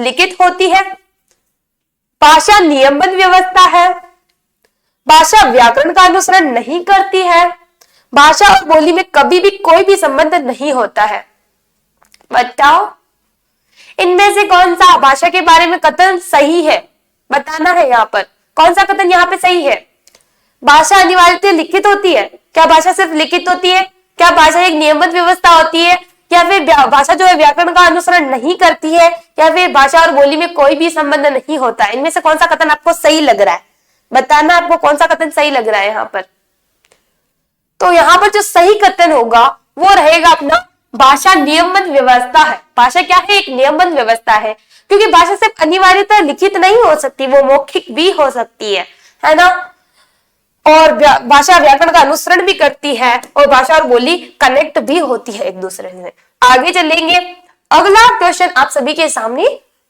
लिखित होती है, भाषा नियमबद्ध व्यवस्था है, भाषा व्याकरण का अनुसरण नहीं करती है, भाषा और बोली में कभी भी कोई भी संबंध नहीं होता है। बताओ इनमें से कौन सा भाषा के बारे में कथन सही है, बताना है। यहाँ पर कौन सा कथन यहाँ पे सही है? भाषा अनिवार्यतः लिखित होती है। क्या भाषा सिर्फ लिखित होती है? क्या भाषा एक नियमित व्यवस्था होती है? या फिर भाषा जो है व्याकरण का अनुसरण नहीं करती है? या फिर भाषा और बोली में कोई भी संबंध नहीं होता है? इनमें से कौन सा कथन आपको सही लग रहा है? बताना आपको कौन सा कथन सही लग रहा है यहाँ पर। तो यहाँ पर जो सही कथन होगा वो रहेगा अपना भाषा नियमबद्ध व्यवस्था है। भाषा क्या है? एक नियमबद्ध व्यवस्था है, क्योंकि भाषा सिर्फ अनिवार्यतः लिखित नहीं हो सकती, वो मौखिक भी हो सकती है ना। और भाषा व्याकरण का अनुसरण भी करती है और भाषा और बोली कनेक्ट भी होती है एक दूसरे से। आगे चलेंगे, अगला क्वेश्चन आप सभी के सामने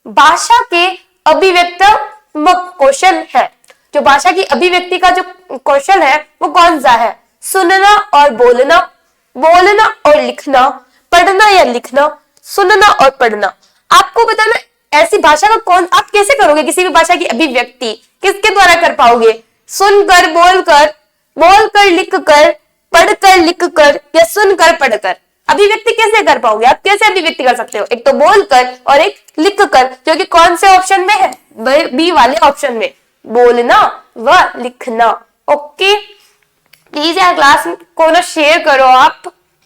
भाषा के अभिव्यक्तात्मक कौशल है। जो भाषा की अभिव्यक्ति का जो कौशल है वो कौन सा है? सुनना और बोलना, बोलना और लिखना, पढ़ना या लिखना, सुनना और पढ़ना। आपको बताना ऐसी भाषा का कौन, आप कैसे करोगे किसी भी भाषा की अभिव्यक्ति, किसके द्वारा कर पाओगे? सुनकर, बोलकर, बोलकर लिखकर, पढ़कर लिखकर या सुनकर पढ़कर। अभिव्यक्ति कैसे कर पाओगे? आप कैसे अभिव्यक्ति कर सकते हो? एक तो बोलकर और एक लिखकर, जो कि कौन से ऑप्शन में है? बी वाले ऑप्शन में, बोलना व लिखना। ओके, प्लीज यार क्लास को ना शेयर करो आप,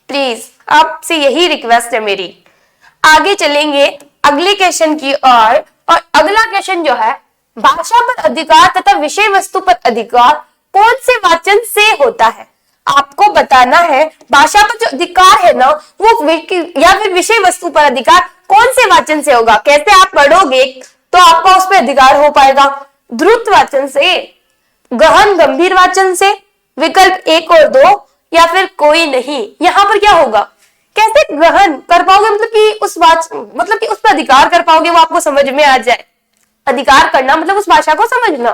प्लीज, आपसे यही रिक्वेस्ट है मेरी। आगे चलेंगे अगले क्वेश्चन की और अगला क्वेश्चन जो है, भाषा पर अधिकार तथा विषय वस्तु पर अधिकार कौन से वाचन से होता है? आपको बताना है भाषा पर जो अधिकार है ना वो या फिर विषय वस्तु पर अधिकार कौन से वाचन से होगा। कैसे आप पढ़ोगे तो आपका उस पर अधिकार हो पाएगा? द्रुत वाचन से, गहन गंभीर वाचन से, विकल्प 1 और 2 या फिर कोई नहीं। यहाँ पर क्या होगा? कैसे ग्रहण कर पाओगे? मतलब कि उस पर अधिकार कर पाओगे, वो आपको समझ में आ जाए। अधिकार करना मतलब उस भाषा को समझना,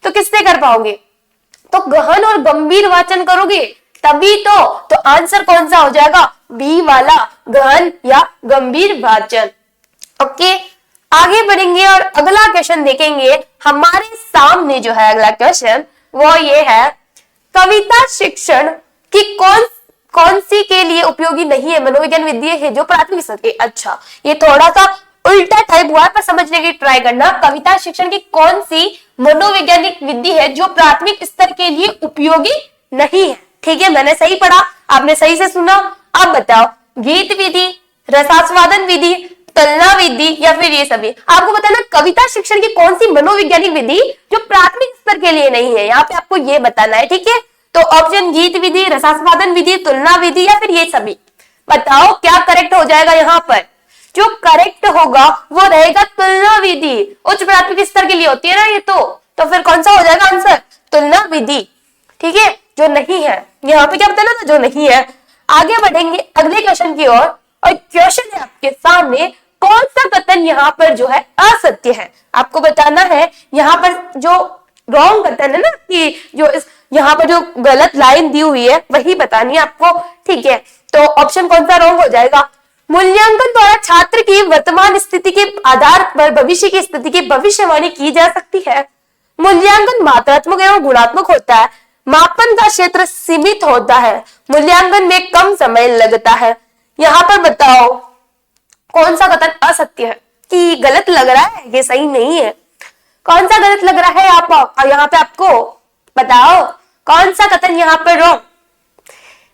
तो किससे कर पाओगे? तो गहन और गंभीर वाचन करोगे तभी तो आंसर कौन सा हो जाएगा? बी वाला, गहन या गंभीर वाचन। ओके, आगे बढ़ेंगे और अगला क्वेश्चन देखेंगे। हमारे सामने जो है अगला क्वेश्चन वो ये है, कविता शिक्षण की कौन सी के लिए उपयोगी नहीं है? मनोविज्ञान विधि है जो प्राथमिक स्तर के। अच्छा, ये थोड़ा सा उल्टा टाइप हुआ है, पर समझने की ट्राई करना। कविता शिक्षण की कौन सी मनोवैज्ञानिक विधि है जो प्राथमिक स्तर के लिए उपयोगी नहीं है? ठीक है, मैंने सही पढ़ा, आपने सही से सुना। अब बताओ, गीत विधि, रसास्वादन विधि, तुलना विधि या फिर ये सभी। आपको बताना कविता शिक्षण की कौन सी मनोवैज्ञानिक विधि जो प्राथमिक स्तर के लिए नहीं है, यहाँ पे आपको ये बताना है। ठीक है, तो ऑप्शन गीत विधि, रसास्वादन विधि, तुलना विधि या फिर ये सभी। बताओ क्या करेक्ट हो जाएगा? यहाँ पर जो करेक्ट होगा वो रहेगा तुलना विधि, उच्च प्राथमिक स्तर के लिए होती है ना ये। तो फिर कौन सा हो जाएगा आंसर? तुलना विधि। ठीक है, जो नहीं है यहाँ पे क्या बताना था? जो नहीं है। आगे बढ़ेंगे अगले क्वेश्चन की ओर और क्वेश्चन है आपके सामने, कौन सा कथन यहाँ पर जो है असत्य है? आपको बताना है यहाँ पर जो रॉन्ग कथन है ना, कि जो यहाँ पर जो गलत लाइन दी हुई है वही बतानी है आपको। ठीक है, तो ऑप्शन कौन सा रॉन्ग हो जाएगा? मूल्यांकन द्वारा छात्र की वर्तमान स्थिति के आधार पर भविष्य की स्थिति की भविष्यवाणी की जा सकती है। मूल्यांकन मात्रात्मक एवं गुणात्मक होता है। मापन का क्षेत्र सीमित होता है। मूल्यांकन में कम समय लगता है। यहाँ पर बताओ कौन सा कथन असत्य है कि गलत लग रहा है, ये सही नहीं है? कौन सा गलत लग रहा है आप यहाँ पे? आपको बताओ कौन सा कथन यहाँ पर रॉन्ग,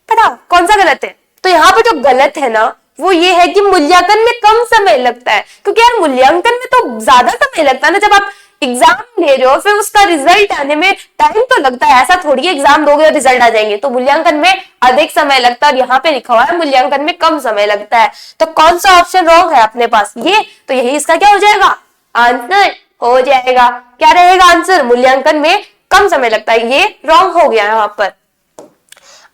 बताओ कौन सा गलत है? तो यहाँ पर जो गलत है ना वो ये है कि मूल्यांकन में कम समय लगता है, क्योंकि यार मूल्यांकन में तो ज्यादा समय लगता है ना। जब आप एग्जाम ले रहे हो फिर उसका रिजल्ट आने में टाइम तो लगता है, ऐसा थोड़ी एग्जाम दोगे और रिजल्ट आ जाएंगे। तो मूल्यांकन में अधिक समय लगता है और यहाँ पे लिखा हुआ है मूल्यांकन में कम समय लगता है। तो कौन सा ऑप्शन रॉन्ग है अपने पास? ये तो यही इसका क्या हो जाएगा? आंसर हो जाएगा। क्या रहेगा आंसर? मूल्यांकन में कम समय लगता है, ये रॉन्ग हो गया यहाँ पर।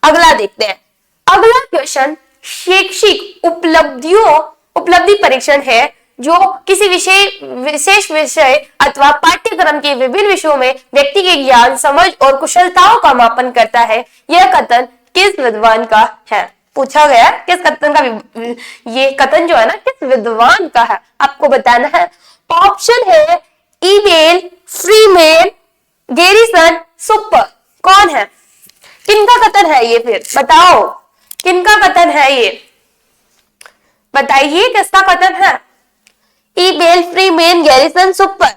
अगला देखते हैं। अगला क्वेश्चन शैक्षिक उपलब्धि परीक्षण है जो किसी विशेष विषय अथवा पाठ्यक्रम के विभिन्न विषयों में व्यक्ति के ज्ञान, समझ और कुशलताओं का मापन करता है। यह कथन किस विद्वान का है? पूछा गया किस कथन का, ये कथन जो है ना किस विद्वान का है, आपको बताना है। ऑप्शन है ईमेल, फ्रीमेन, गैरिसन, सुपर। कौन है? किनका कथन है ये? फिर बताओ किनका कथन है ये? बताइए किसका कथन है? Email, freemen, garrison, super.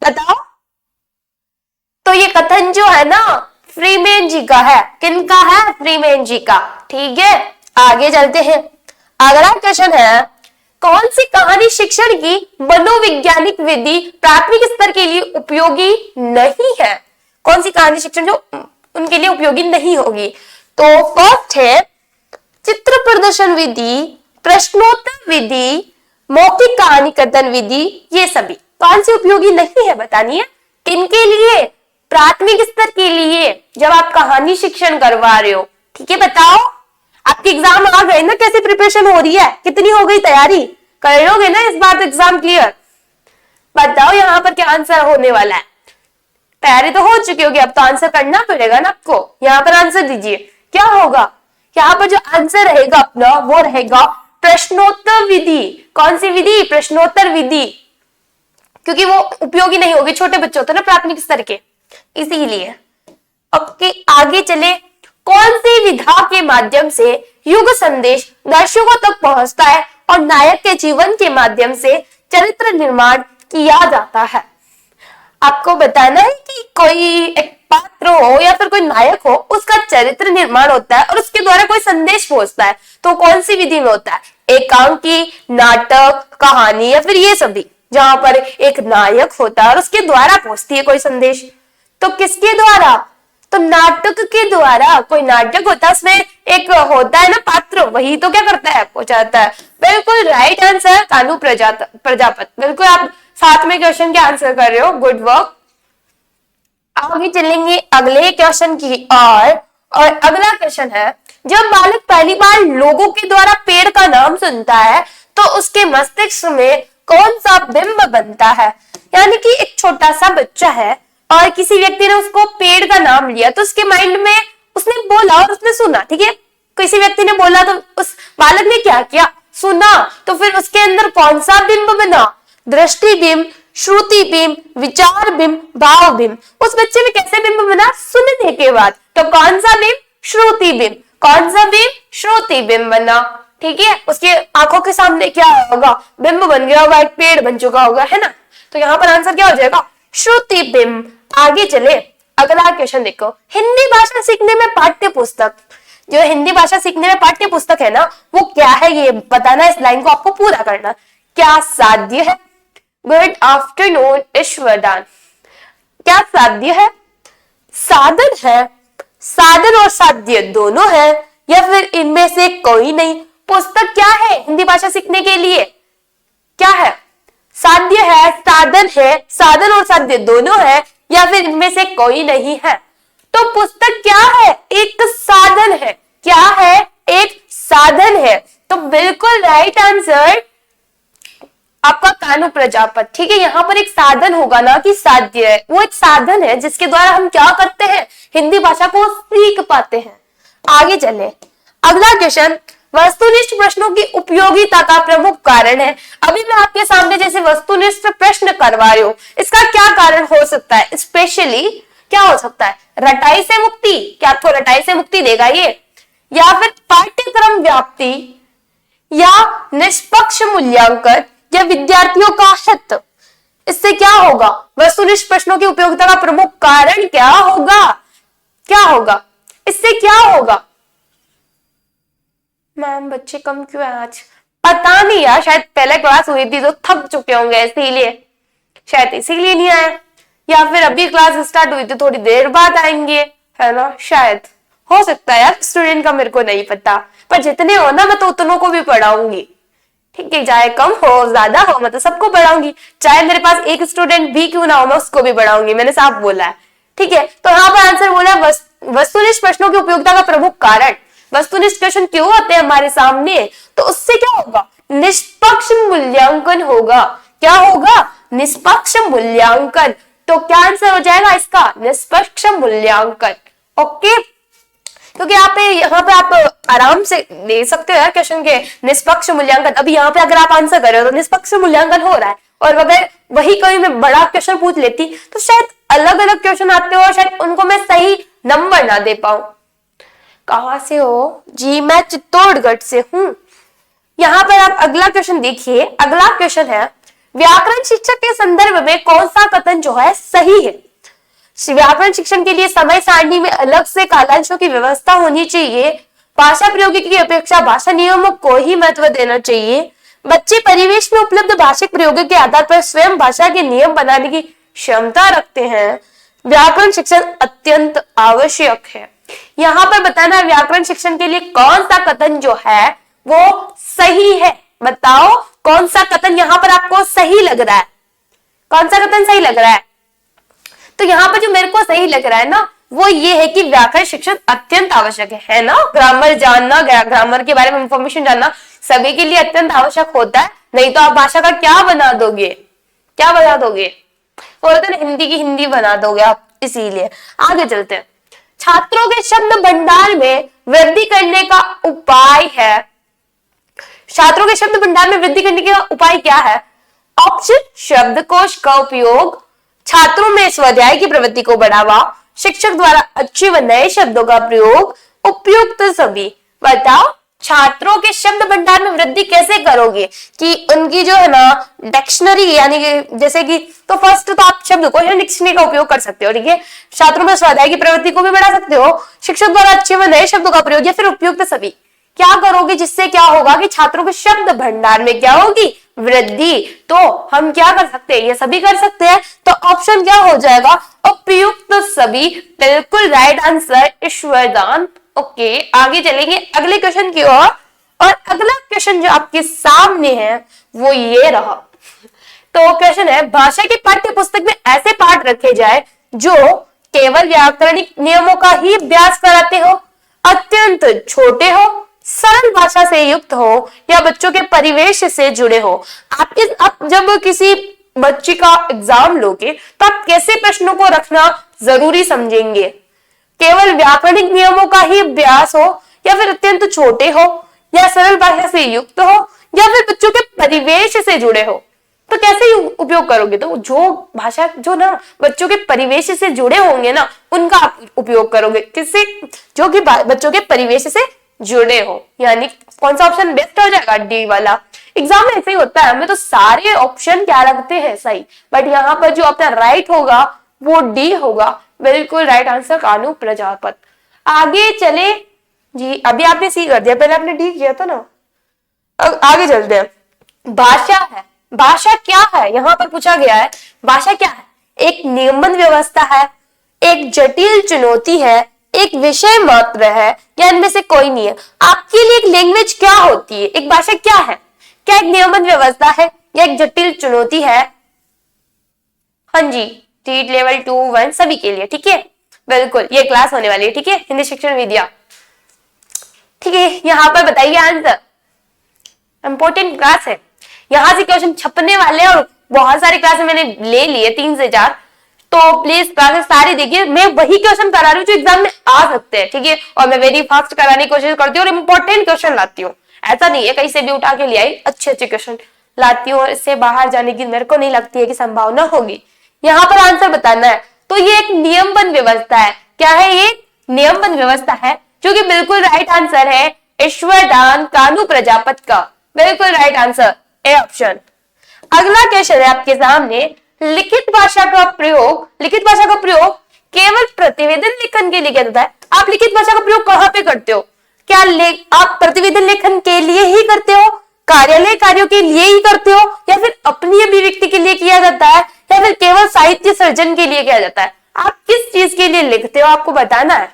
बताओ। तो ये कथन जो है ना फ्रीमेन जी का है। किनका है? फ्रीमेन जी का। ठीक है, आगे चलते हैं। अगला क्वेश्चन है, कौन सी कहानी शिक्षण की मनोवैज्ञानिक विधि प्राथमिक स्तर के लिए उपयोगी नहीं है? कौन सी कहानी शिक्षण जो उनके लिए उपयोगी नहीं होगी? तो फर्स्ट है चित्र प्रदर्शन विधि, प्रश्नोत्तर विधि, मौखिक कहानी कथन विधि। ये सभी कौन सी उपयोगी नहीं है बतानी है? किनके लिए? प्राथमिक स्तर के लिए, जब आप कहानी शिक्षण करवा रहे हो। ठीक है, बताओ। आपके एग्जाम आ गए ना, कैसे प्रिपरेशन हो रही है? कितनी हो गई तैयारी? कर लोगे ना इस बार एग्जाम क्लियर? बताओ यहाँ पर क्या आंसर होने वाला है? तैयारी तो हो चुकी होगी, अब तो आंसर करना पड़ेगा ना आपको। यहाँ पर आंसर दीजिए, क्या होगा? यहाँ पर जो आंसर रहेगा अपना वो रहेगा प्रश्नोत्तर विधि। कौन सी विधि? प्रश्नोत्तर विधि, क्योंकि वो उपयोगी नहीं होगी, छोटे बच्चे होते हैं ना प्राथमिक स्तर के, इसीलिए। ओके, आगे चले। कौन सी विधा के माध्यम से युग संदेश दर्शकों तक पहुंचता है और नायक के जीवन के माध्यम से चरित्र निर्माण किया जाता है? आपको बताना है कि कोई एक पात्र हो या फिर कोई नायक हो, उसका चरित्र निर्माण होता है और उसके द्वारा कोई संदेश पहुंचता है। तो कौन सी विधि में होता है? एकांकी, नाटक, कहानी, या फिर ये सभी, जहां पर एक नायक होता है और उसके द्वारा पहुंचती है कोई संदेश। तो किसके द्वारा? तो नाटक के द्वारा। कोई नाटक होता है, उसमें एक होता है ना पात्र, वही तो क्या करता है? पहुंचाता है। बिल्कुल राइट आंसर कानू प्रजापत। बिल्कुल आप साथ में क्वेश्चन के आंसर कर रहे हो, गुड वर्क। आगे चलेंगे अगले क्वेश्चन की और अगला क्वेश्चन है, जब बालक पहली बार लोगों के द्वारा पेड़ का नाम सुनता है तो उसके मस्तिष्क में कौन सा बिंब बनता है? यानी कि एक छोटा सा बच्चा है और किसी व्यक्ति ने उसको पेड़ का नाम लिया, तो उसके माइंड में उसने बोला और उसने सुना। ठीक है, किसी व्यक्ति ने बोला तो उस बालक ने क्या किया? सुना। तो फिर उसके अंदर कौन सा बिंब बना? दृष्टि बिंब, श्रुति बिंब, विचार बिंब, भाव बिंब। उस बच्चे में कैसे बिंब बना? सुनने के बाद। तो कौन सा बिंब? श्रुति बिंब। कौन सा बिंब? श्रुति बिंब बना। ठीक है, उसके आंखों के सामने क्या होगा? बिंब बन गया होगा, एक पेड़ बन चुका होगा, है ना? तो यहाँ पर आंसर क्या हो जाएगा? श्रुति बिंब। आगे चले, अगला क्वेश्चन देखो। हिंदी भाषा सीखने में पाठ्य पुस्तक, जो हिंदी भाषा सीखने में पाठ्य पुस्तक है ना, वो क्या है ये बताना। इस लाइन को आपको पूरा करना। क्या साध्य है? Good afternoon Ishwardan. क्या साध्य है? साधन है? साधन और साध्य दोनों है या फिर इनमें से कोई नहीं? पुस्तक क्या है हिंदी भाषा सीखने के लिए? क्या है? साध्य है, साधन है, साधन और साध्य दोनों है या फिर इनमें से कोई नहीं है? तो पुस्तक क्या है? एक साधन है। क्या है? एक साधन है। तो बिल्कुल राइट आंसर आपका कानू प्रजापत। ठीक है, यहाँ पर एक साधन होगा ना कि साध्य है, वो एक साधन है जिसके द्वारा हम क्या करते हैं? हिंदी भाषा को सीख पाते हैं। आगे चले, अगला क्वेश्चन, वस्तुनिष्ठ प्रश्नों की उपयोगिता का प्रमुख कारण है। अभी मैं आपके सामने जैसे वस्तुनिष्ठ प्रश्न करवा रही हूँ, इसका क्या कारण हो सकता है? स्पेशली क्या हो सकता है? रटाई से मुक्ति। क्या आपको रटाई से मुक्ति देगा ये? या फिर पाठ्यक्रम व्याप्ति, या निष्पक्ष मूल्यांकन, या विद्यार्थियों का हित। इससे क्या होगा? वस्तुनिष्ठ प्रश्नों की उपयोगिता का प्रमुख कारण क्या होगा? क्या होगा? इससे क्या होगा? मैम बच्चे कम क्यों है आज? पता नहीं यार, शायद पहले क्लास हुई थी तो थक चुके होंगे, इसीलिए शायद इसीलिए नहीं आया, या फिर अभी क्लास स्टार्ट हुई थी थोड़ी देर बाद आएंगे, है ना? शायद हो सकता है यार, स्टूडेंट का मेरे को नहीं पता, पर जितने हो ना मैं तो उतनों को भी पढ़ाऊंगी। ठीक है, चाहे कम हो ज्यादा हो, मैं तो सबको पढ़ाऊंगी। चाहे मेरे पास एक स्टूडेंट भी क्यों ना हो, मैं उसको भी पढ़ाऊंगी। मैंने साफ बोला है। ठीक है, तो यहाँ पर आंसर बोला वस्तुनिष्ठ प्रश्नों की उपयोगिता का प्रमुख कारण। वस्तुनिष्ठ क्वेश्चन क्यों होते हैं हमारे सामने? तो उससे क्या होगा? निष्पक्ष मूल्यांकन होगा। क्या होगा? निष्पक्ष मूल्यांकन। तो क्या आंसर हो जाएगा इसका? निष्पक्ष मूल्यांकन। ओके, क्योंकि यहाँ पे आप आराम से दे सकते हो यार क्वेश्चन के निष्पक्ष मूल्यांकन। अभी यहाँ पे अगर आप आंसर कर रहे हो तो निष्पक्ष मूल्यांकन हो रहा है, और अगर वही कोई मैं बड़ा क्वेश्चन पूछ लेती तो शायद अलग अलग क्वेश्चन आते हो और शायद उनको मैं सही नंबर ना दे पाऊं। कहां से हो जी? मैं चित्तौड़गढ़ से हूं। यहाँ पर आप अगला क्वेश्चन देखिए। अगला क्वेश्चन है व्याकरण शिक्षक के संदर्भ में कौन सा कथन जो है सही है? व्याकरण शिक्षण के लिए समय सारणी में अलग से कालांशों की व्यवस्था होनी चाहिए। भाषा प्रयोगिकी की अपेक्षा भाषा नियमों को ही महत्व देना चाहिए। बच्चे परिवेश में उपलब्ध भाषिक प्रयोगों के आधार पर स्वयं भाषा के नियम बनाने की क्षमता रखते हैं। व्याकरण शिक्षण अत्यंत आवश्यक है। यहाँ पर बताना है व्याकरण शिक्षण के लिए कौन सा कथन जो है वो सही है। बताओ कौन सा कथन यहाँ पर आपको सही लग रहा है? कौन सा कथन सही लग रहा है? तो यहाँ पर जो मेरे को सही लग रहा है ना वो ये है कि व्याकरण शिक्षण अत्यंत आवश्यक है ना। ग्रामर जानना, ग्रामर के बारे में इंफॉर्मेशन जानना सभी के लिए अत्यंत आवश्यक होता है, नहीं तो आप भाषा का क्या बना दोगे? क्या बना दोगे? बोलते ना हिंदी की हिंदी बना दोगे आप। इसीलिए आगे चलते हैं। छात्रों के शब्द भंडार में वृद्धि करने का उपाय है। छात्रों के शब्द भंडार में वृद्धि करने का उपाय क्या है? ऑप्शन शब्दकोश का उपयोग, छात्रों में स्वाध्याय की प्रवृत्ति को बढ़ावा, शिक्षक द्वारा अच्छे व नए शब्दों का प्रयोग, उपयुक्त सभी। बताओ छात्रों के शब्द भंडार में वृद्धि कैसे करोगे कि उनकी जो है ना डिक्शनरी यानी कि जैसे कि तो फर्स्ट तो आप शब्दकोश या डिक्शनरी का उपयोग कर सकते हो, ठीक है। छात्रों में स्वाध्याय की प्रवृत्ति को भी बढ़ा सकते हो, शिक्षक द्वारा अच्छे व नए शब्दों का प्रयोग या फिर उपयुक्त सभी। क्या करोगे जिससे क्या होगा कि छात्रों के शब्द भंडार में क्या होगी? वृद्धि। तो हम क्या कर सकते हैं? ये सभी कर सकते हैं। तो ऑप्शन क्या हो जाएगा? उपयुक्त सभी। बिल्कुल राइट आंसर ईश्वरदान। ओके आगे चलेंगे अगले क्वेश्चन की ओर। और अगला क्वेश्चन जो आपके सामने है वो ये रहा। तो क्वेश्चन है भाषा की पाठ्य पुस्तक में ऐसे पाठ रखे जाए जो केवल व्याकरणिक नियमों का ही अभ्यास कराते हो, अत्यंत छोटे हो, सरल भाषा से युक्त हो या बच्चों के परिवेश से जुड़े हो। आप जब किसी बच्ची का एग्जाम लोगे तो आप कैसे प्रश्नों को रखना जरूरी समझेंगे? केवल व्याकरणिक नियमों का ही अभ्यास हो या फिर अत्यंत छोटे हो या सरल भाषा से युक्त हो या फिर बच्चों के परिवेश से जुड़े हो। तो कैसे उपयोग करोगे? तो जो भाषा जो ना बच्चों के परिवेश से जुड़े होंगे ना उनका आप उपयोग करोगे। किससे? जो कि बच्चों के परिवेश से जुड़े हो। यानी कौन सा ऑप्शन बेस्ट हो जाएगा? डी वाला। एग्जाम में ऐसे ही होता है, हमें तो सारे ऑप्शन क्या लगते हैं सही, बट यहाँ पर जो अपना राइट होगा वो डी होगा। बिल्कुल राइट आंसर कानू प्रजापत। आगे चले जी। अभी आपने सी कर दिया, पहले आपने डी किया था ना। अब आगे चलते हैं। भाषा है। भाषा क्या है? यहाँ पर पूछा गया है भाषा क्या है? एक नियमबद्ध व्यवस्था है, एक जटिल चुनौती है, एक विषय मात्र है या इनमें से कोई नहीं है। आपके लिए एक लैंग्वेज क्या होती है? एक भाषा क्या है? क्या एक नियमबद्ध व्यवस्था है या एक जटिल चुनौती है? हाँ जी, टीट लेवल 2, 1 सभी के लिए, ठीक है। बिल्कुल ये क्लास होने वाली है, ठीक है, हिंदी शिक्षण विद्या। ठीक है, यहाँ पर बताइए आंसर। इंपॉर्टेंट क्लास है, यहाँ से क्वेश्चन छपने वाले और बहुत सारे क्लास मैंने ले लिए 3 से 4, तो प्लीज क्लासेस सारी देखिए। मैं वही क्वेश्चन करा रही हूँ जो एग्जाम में आ सकते हैं, ठीक है। और मैं वेरी फास्ट कराने की कोशिश करती हूँ और इंपॉर्टेंट क्वेश्चन लाती हूँ। ऐसा नहीं है कहीं से भी उठा के ले आई, अच्छे अच्छे क्वेश्चन लाती हूँ और इससे बाहर जाने की मेरे को नहीं लगती है कि संभावना होगी। यहाँ पर आंसर बताना है। तो ये एक नियमबद्ध व्यवस्था है। क्या है ये? नियमबद्ध व्यवस्था है, जो कि बिल्कुल राइट आंसर है ईश्वरदान कानू प्रजापत का। बिल्कुल राइट आंसर ए ऑप्शन। अगला क्वेश्चन है आपके सामने। लिखित भाषा का प्रयोग, लिखित भाषा का प्रयोग केवल प्रतिवेदन लेखन के लिए किया जाता है। आप लिखित भाषा का प्रयोग कहाँ पे करते हो? क्या आप प्रतिवेदन लेखन के लिए ही करते हो, कार्यालय कार्यों के लिए ही करते हो, या फिर अपनी अभिव्यक्ति के लिए किया जाता है, या फिर केवल साहित्य सर्जन के लिए किया जाता है? आप किस चीज के लिए लिखते हो आपको बताना है।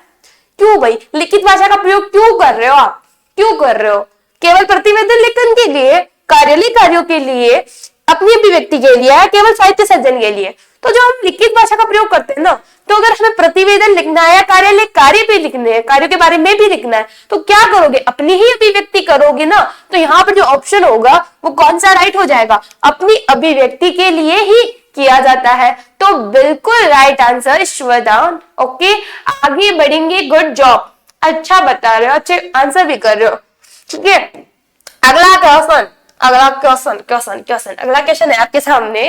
क्यों भाई लिखित भाषा का प्रयोग क्यों कर रहे हो आप? क्यों कर रहे हो? केवल प्रतिवेदन लेखन के लिए, कार्यालय कार्यों के लिए, अपनी अभिव्यक्ति के लिए, है केवल साहित्य सर्जन के लिए? तो जो हम लिखित भाषा का प्रयोग करते हैं ना, तो अगर हमें प्रतिवेदन लिखना है या कार्यालय कार्य भी लिखने हैं, कार्यों के बारे में भी लिखना है, तो क्या करोगे? अपनी ही अभिव्यक्ति करोगे ना। तो यहाँ पर जो ऑप्शन होगा वो कौन सा राइट हो जाएगा? अपनी अभिव्यक्ति के लिए ही किया जाता है। तो बिल्कुल राइट आंसर ईश्वरदान। ओके आगे बढ़ेंगे। गुड जॉब, अच्छा बता रहे हो, अच्छे आंसर भी कर रहे हो, ठीक है। अगला क्वेश्चन अगला क्वेश्चन अगला क्वेश्चन है आपके सामने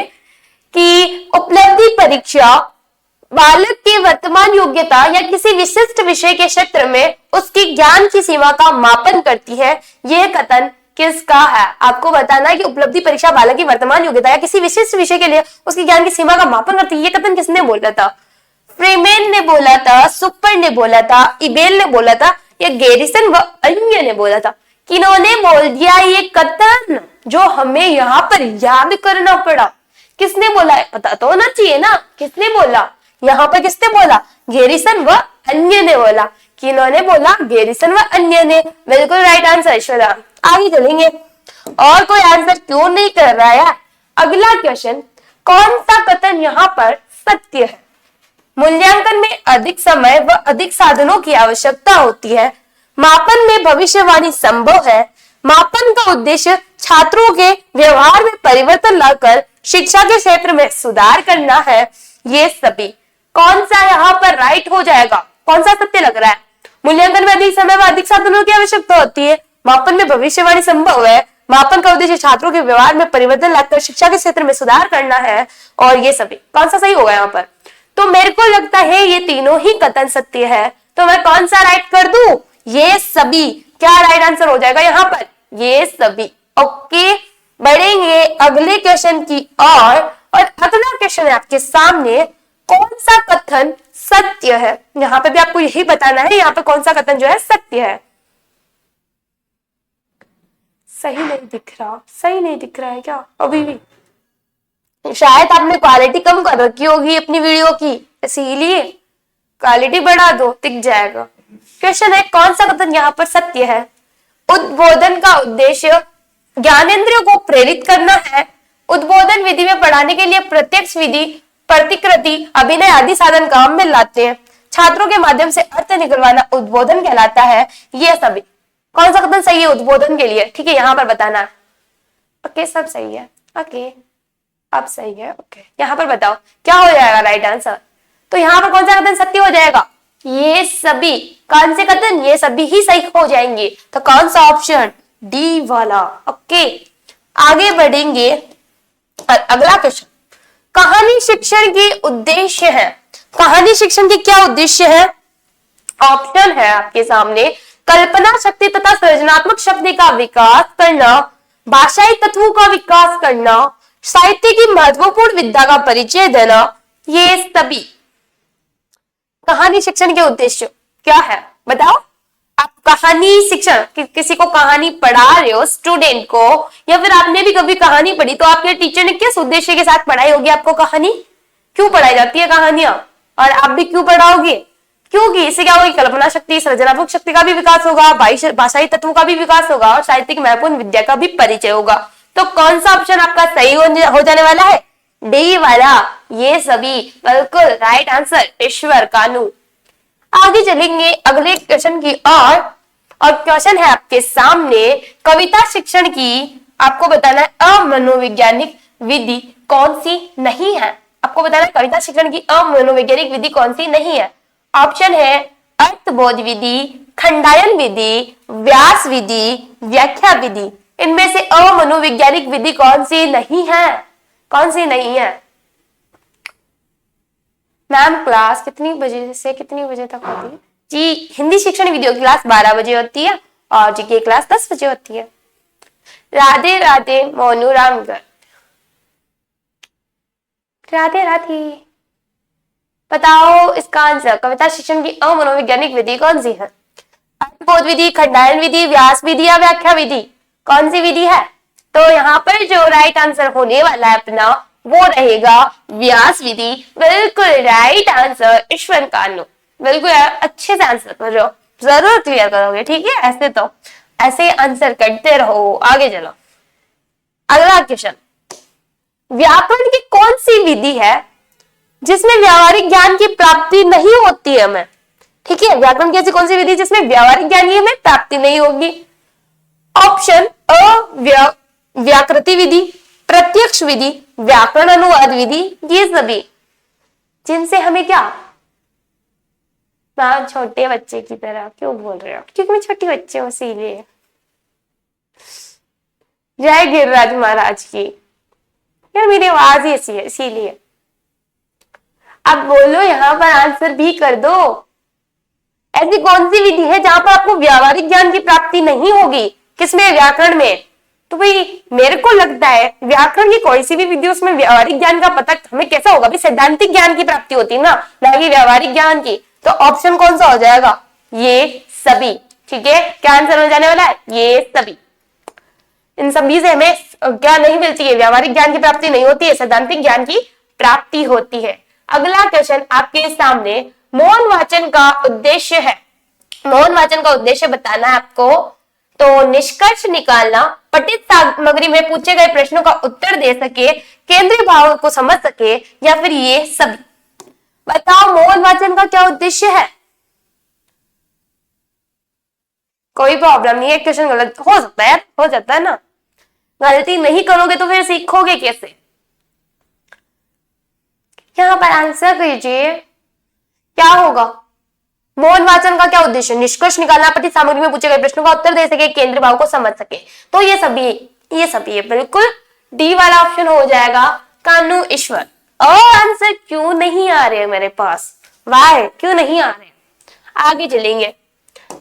कि उपलब्धि परीक्षा बालक की वर्तमान योग्यता या किसी विशिष्ट विषय के क्षेत्र में उसकी ज्ञान की सीमा का मापन करती है। यह कथन किसका है? आपको बताना है कि उपलब्धि परीक्षा बालक की वर्तमान योग्यता या किसी विशिष्ट विषय के लिए उसकी ज्ञान की सीमा का मापन करती है। यह कथन किसने बोला था? फ्रीमेन ने बोला था, सुपर ने बोला था, इबेल ने बोला था या गैरिसन व अन्य ने बोला था? किन्होंने बोल दिया ये कथन जो हमें यहाँ पर याद करना पड़ा? किसने बोला है? पता तो होना चाहिए ना, किसने बोला? यहाँ पर किसने बोला? गैरिसन व अन्य ने बोला। किन्होंने बोला? गैरिसन व अन्य ने। बिल्कुल राइट आंसर ऐश्वर्या। आगे चलेंगे, और कोई आंसर क्यों नहीं कर रहा है? अगला क्वेश्चन, कौन सा कथन यहाँ पर सत्य है? मूल्यांकन में अधिक समय व अधिक साधनों की आवश्यकता होती है। मापन में भविष्यवाणी संभव है। मापन का उद्देश्य छात्रों के व्यवहार में परिवर्तन लाकर शिक्षा के क्षेत्र में सुधार करना है। ये सभी कौन सा यहाँ पर राइट हो जाएगा? कौन सा सत्य लग रहा है? मूल्यांकन में अधिक समय व अधिक साधनों की आवश्यकता होती है। मापन में भविष्यवाणी संभव है। मापन का उद्देश्य छात्रों के व्यवहार में परिवर्तन लाकर शिक्षा के क्षेत्र में सुधार करना है। और ये सभी कौन सा सही होगा यहाँ पर? तो मेरे को लगता है ये तीनों ही कथन सत्य है। तो मैं कौन सा राइट कर दूं? ये सभी। क्या राइट आंसर हो जाएगा यहाँ पर? ये सभी। ओके, बढ़ेंगे अगले क्वेश्चन की और अगला क्वेश्चन है आपके सामने, कौन सा कथन सत्य है? यहाँ पे भी आपको यही बताना है यहाँ पे कौन सा कथन जो है सत्य है। सही नहीं दिख रहा, सही नहीं दिख रहा है क्या अभी भी? शायद आपने क्वालिटी कम कर रखी होगी अपनी वीडियो की, इसीलिए क्वालिटी बढ़ा दो, दिख जाएगा। क्वेश्चन है, कौन सा कथन यहाँ पर सत्य है? उद्बोधन का उद्देश्य ज्ञानेंद्रियों को प्रेरित करना है। उद्बोधन विधि में पढ़ाने के लिए प्रत्यक्ष विधि, प्रतिकृति, अभिनय आदि साधन काम में लाते हैं। छात्रों के माध्यम से अर्थ निकलवाना उद्बोधन कहलाता है। ये सभी कौन सा कथन सही है उद्बोधन के लिए? ठीक है, यहाँ पर बताना है। ओके, सब सही है। ओके, अब सही है। ओके, यहाँ पर बताओ क्या हो जाएगा राइट आंसर? तो यहाँ पर कौन सा कथन सत्य हो जाएगा? ये सभी। कौन से कथन? ये सभी ही सही हो जाएंगे। तो कौन सा ऑप्शन? डी वाला। ओके, आगे बढ़ेंगे। अगला क्वेश्चन, कहानी शिक्षण के उद्देश्य है। कहानी शिक्षण के क्या उद्देश्य है? ऑप्शन है आपके सामने, कल्पना शक्ति तथा सृजनात्मक शक्ति का विकास करना, भाषाई तत्वों का विकास करना, साहित्य की महत्वपूर्ण विद्या का परिचय देना। ये सभी कहानी शिक्षण के उद्देश्य क्या है? बताओ। आप कहानी शिक्षण किसी को कहानी पढ़ा रहे हो, स्टूडेंट को, या फिर आपने भी कभी कहानी पढ़ी तो आपके टीचर ने किस उद्देश्य के साथ पढ़ाई होगी आपको कहानी? क्यों पढ़ाई जाती है कहानियां? और आप भी क्यों पढ़ाओगे? क्योंकि इससे क्या होगी? कल्पना शक्ति, सृजनात्मक शक्ति का भी विकास होगा, भाषाई तत्वों का भी विकास होगा और साहित्य की महत्वपूर्ण विद्या का भी परिचय होगा। तो कौन सा ऑप्शन आपका सही हो जाने वाला है? डी वाला। ये सभी बिल्कुल राइट आंसर, ईश्वर कानू। आगे चलेंगे अगले क्वेश्चन की और क्वेश्चन है आपके सामने, कविता शिक्षण की आपको बताना है अमनोवैज्ञानिक विधि कौन सी नहीं है। आपको बताना है कविता शिक्षण की अमनोवैज्ञानिक विधि कौन सी नहीं है। ऑप्शन है अर्थबोध विधि, खंडायन विधि, व्यास विधि, व्याख्या विधि। इनमें से अमनोवैज्ञानिक विधि कौन सी नहीं है? कौन सी नहीं है? मैम क्लास कितनी बजे से कितनी बजे तक होती है? जी, हिंदी शिक्षण वीडियो क्लास 12 बजे होती है और जीके क्लास 10 बजे होती है। राधे राधे मोनू रामगढ़। राधे राधे। बताओ इसका आंसर, कविता शिक्षण की अमनोवैज्ञानिक विधि कौन सी है? अर्थबोध विधि, खंडायन विधि, व्यास विधि या व्याख्या विधि? कौन सी विधि है? तो यहाँ पर जो राइट आंसर होने वाला है अपना वो रहेगा व्यास विधि। बिल्कुल राइट आंसर, ईश्वर कानू। बिल्कुल यार, अच्छे से आंसर कर रहे हो, जरूर क्लियर करोगे। ठीक है, ऐसे तो ऐसे आंसर करते रहो। आगे चलो, अगला क्वेश्चन, व्याकरण की कौन सी विधि है जिसमें व्यावहारिक ज्ञान की प्राप्ति नहीं होती है हमें? ठीक है, व्याकरण की ऐसी कौन सी विधि जिसमें व्यावहारिक ज्ञान की हमें प्राप्ति नहीं होगी? ऑप्शन अ व्याकृति विधि, प्रत्यक्ष विधि, व्याकरण अनुवाद विधि। ये सभी जिनसे हमें क्या? मैं छोटे बच्चे की तरह क्यों बोल रहे हो? क्योंकि मैं छोटी बच्ची हूँ इसीलिए। जय गिरिराज महाराज की। यार मेरी आवाज ही ऐसी है इसीलिए। अब बोलो यहाँ पर आंसर भी कर दो। ऐसी कौन सी विधि है जहां पर आपको व्यावहारिक ज्ञान की प्राप्ति नहीं होगी? किसमें? व्याकरण में। तो भाई मेरे को लगता है व्याकरण की कोई सी भी विधि उसमें व्यावहारिक ज्ञान का पता हमें कैसा होगा? भाई सैद्धांतिक ज्ञान की प्राप्ति होती है ना कि व्यावहारिक ज्ञान की। तो ऑप्शन कौन सा हो जाएगा? ये सभी। ठीक है, क्या आंसर हो जाने वाला है? ये सभी। इन सभी से हमें क्या नहीं मिलती है? व्यावहारिक ज्ञान की प्राप्ति नहीं होती है, सैद्धांतिक ज्ञान की प्राप्ति होती है। अगला क्वेश्चन आपके सामने मौन वाचन का उद्देश्य है। मौन वाचन का उद्देश्य बताना है आपको। तो निष्कर्ष निकालना, पठित सामग्री में पूछे गए प्रश्नों का उत्तर दे सके, केंद्रीय भाव को समझ सके, या फिर ये सभी। बताओ मौन वाचन का क्या उद्देश्य है? कोई प्रॉब्लम नहीं है, क्वेश्चन गलत हो सकता है, हो जाता है ना। गलती नहीं करोगे तो फिर सीखोगे कैसे? यहां पर आंसर कीजिए, क्या होगा? मौन वाचन का क्या उद्देश्य? निष्कर्ष निकालना, पठित सामग्री में पूछे गए प्रश्नों का उत्तर दे सके, केंद्रीय भाव को समझ सके। तो ये सभी है, बिल्कुल डी वाला ऑप्शन हो जाएगा, कान्हू ईश्वर। और आंसर क्यों नहीं आ रहे मेरे पास? वाह, क्यों नहीं आ रहे? आगे चलेंगे।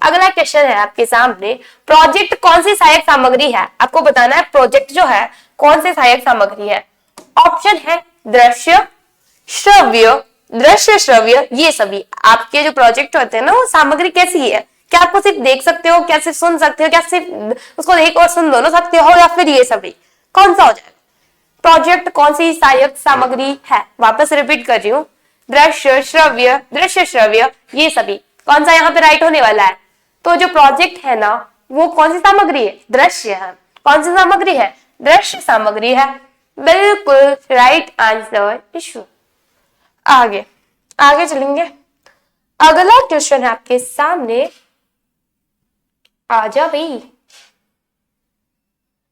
अगला क्वेश्चन है आपके सामने, प्रोजेक्ट कौन सी सहायक सामग्री है? आपको बताना है प्रोजेक्ट जो है कौन सी सहायक सामग्री है। ऑप्शन है दृश्य, श्रव्य, दृश्य, श्रव्य, ये सभी। आपके जो प्रोजेक्ट होते हैं ना, वो सामग्री कैसी है? क्या आपको सिर्फ देख सकते हो, क्या सिर्फ सुन सकते हो, क्या सिर्फ उसको देख और सुन दोनों सकते हो, या फिर ये सभी? कौन सा हो जाएगा? प्रोजेक्ट कौन सी सहायक सामग्री है? वापस रिपीट कर रही हूँ, दृश्य, श्रव्य, दृश्य, श्रव्य, ये सभी। कौन सा यहाँ पे राइट होने वाला है? तो जो प्रोजेक्ट है ना, वो कौन सी सामग्री है? दृश्य है। कौन सी सामग्री है? दृश्य सामग्री है। बिल्कुल राइट आंसर ईश्वर। आगे चलेंगे। अगला क्वेश्चन है आपके सामने, आजा भाई।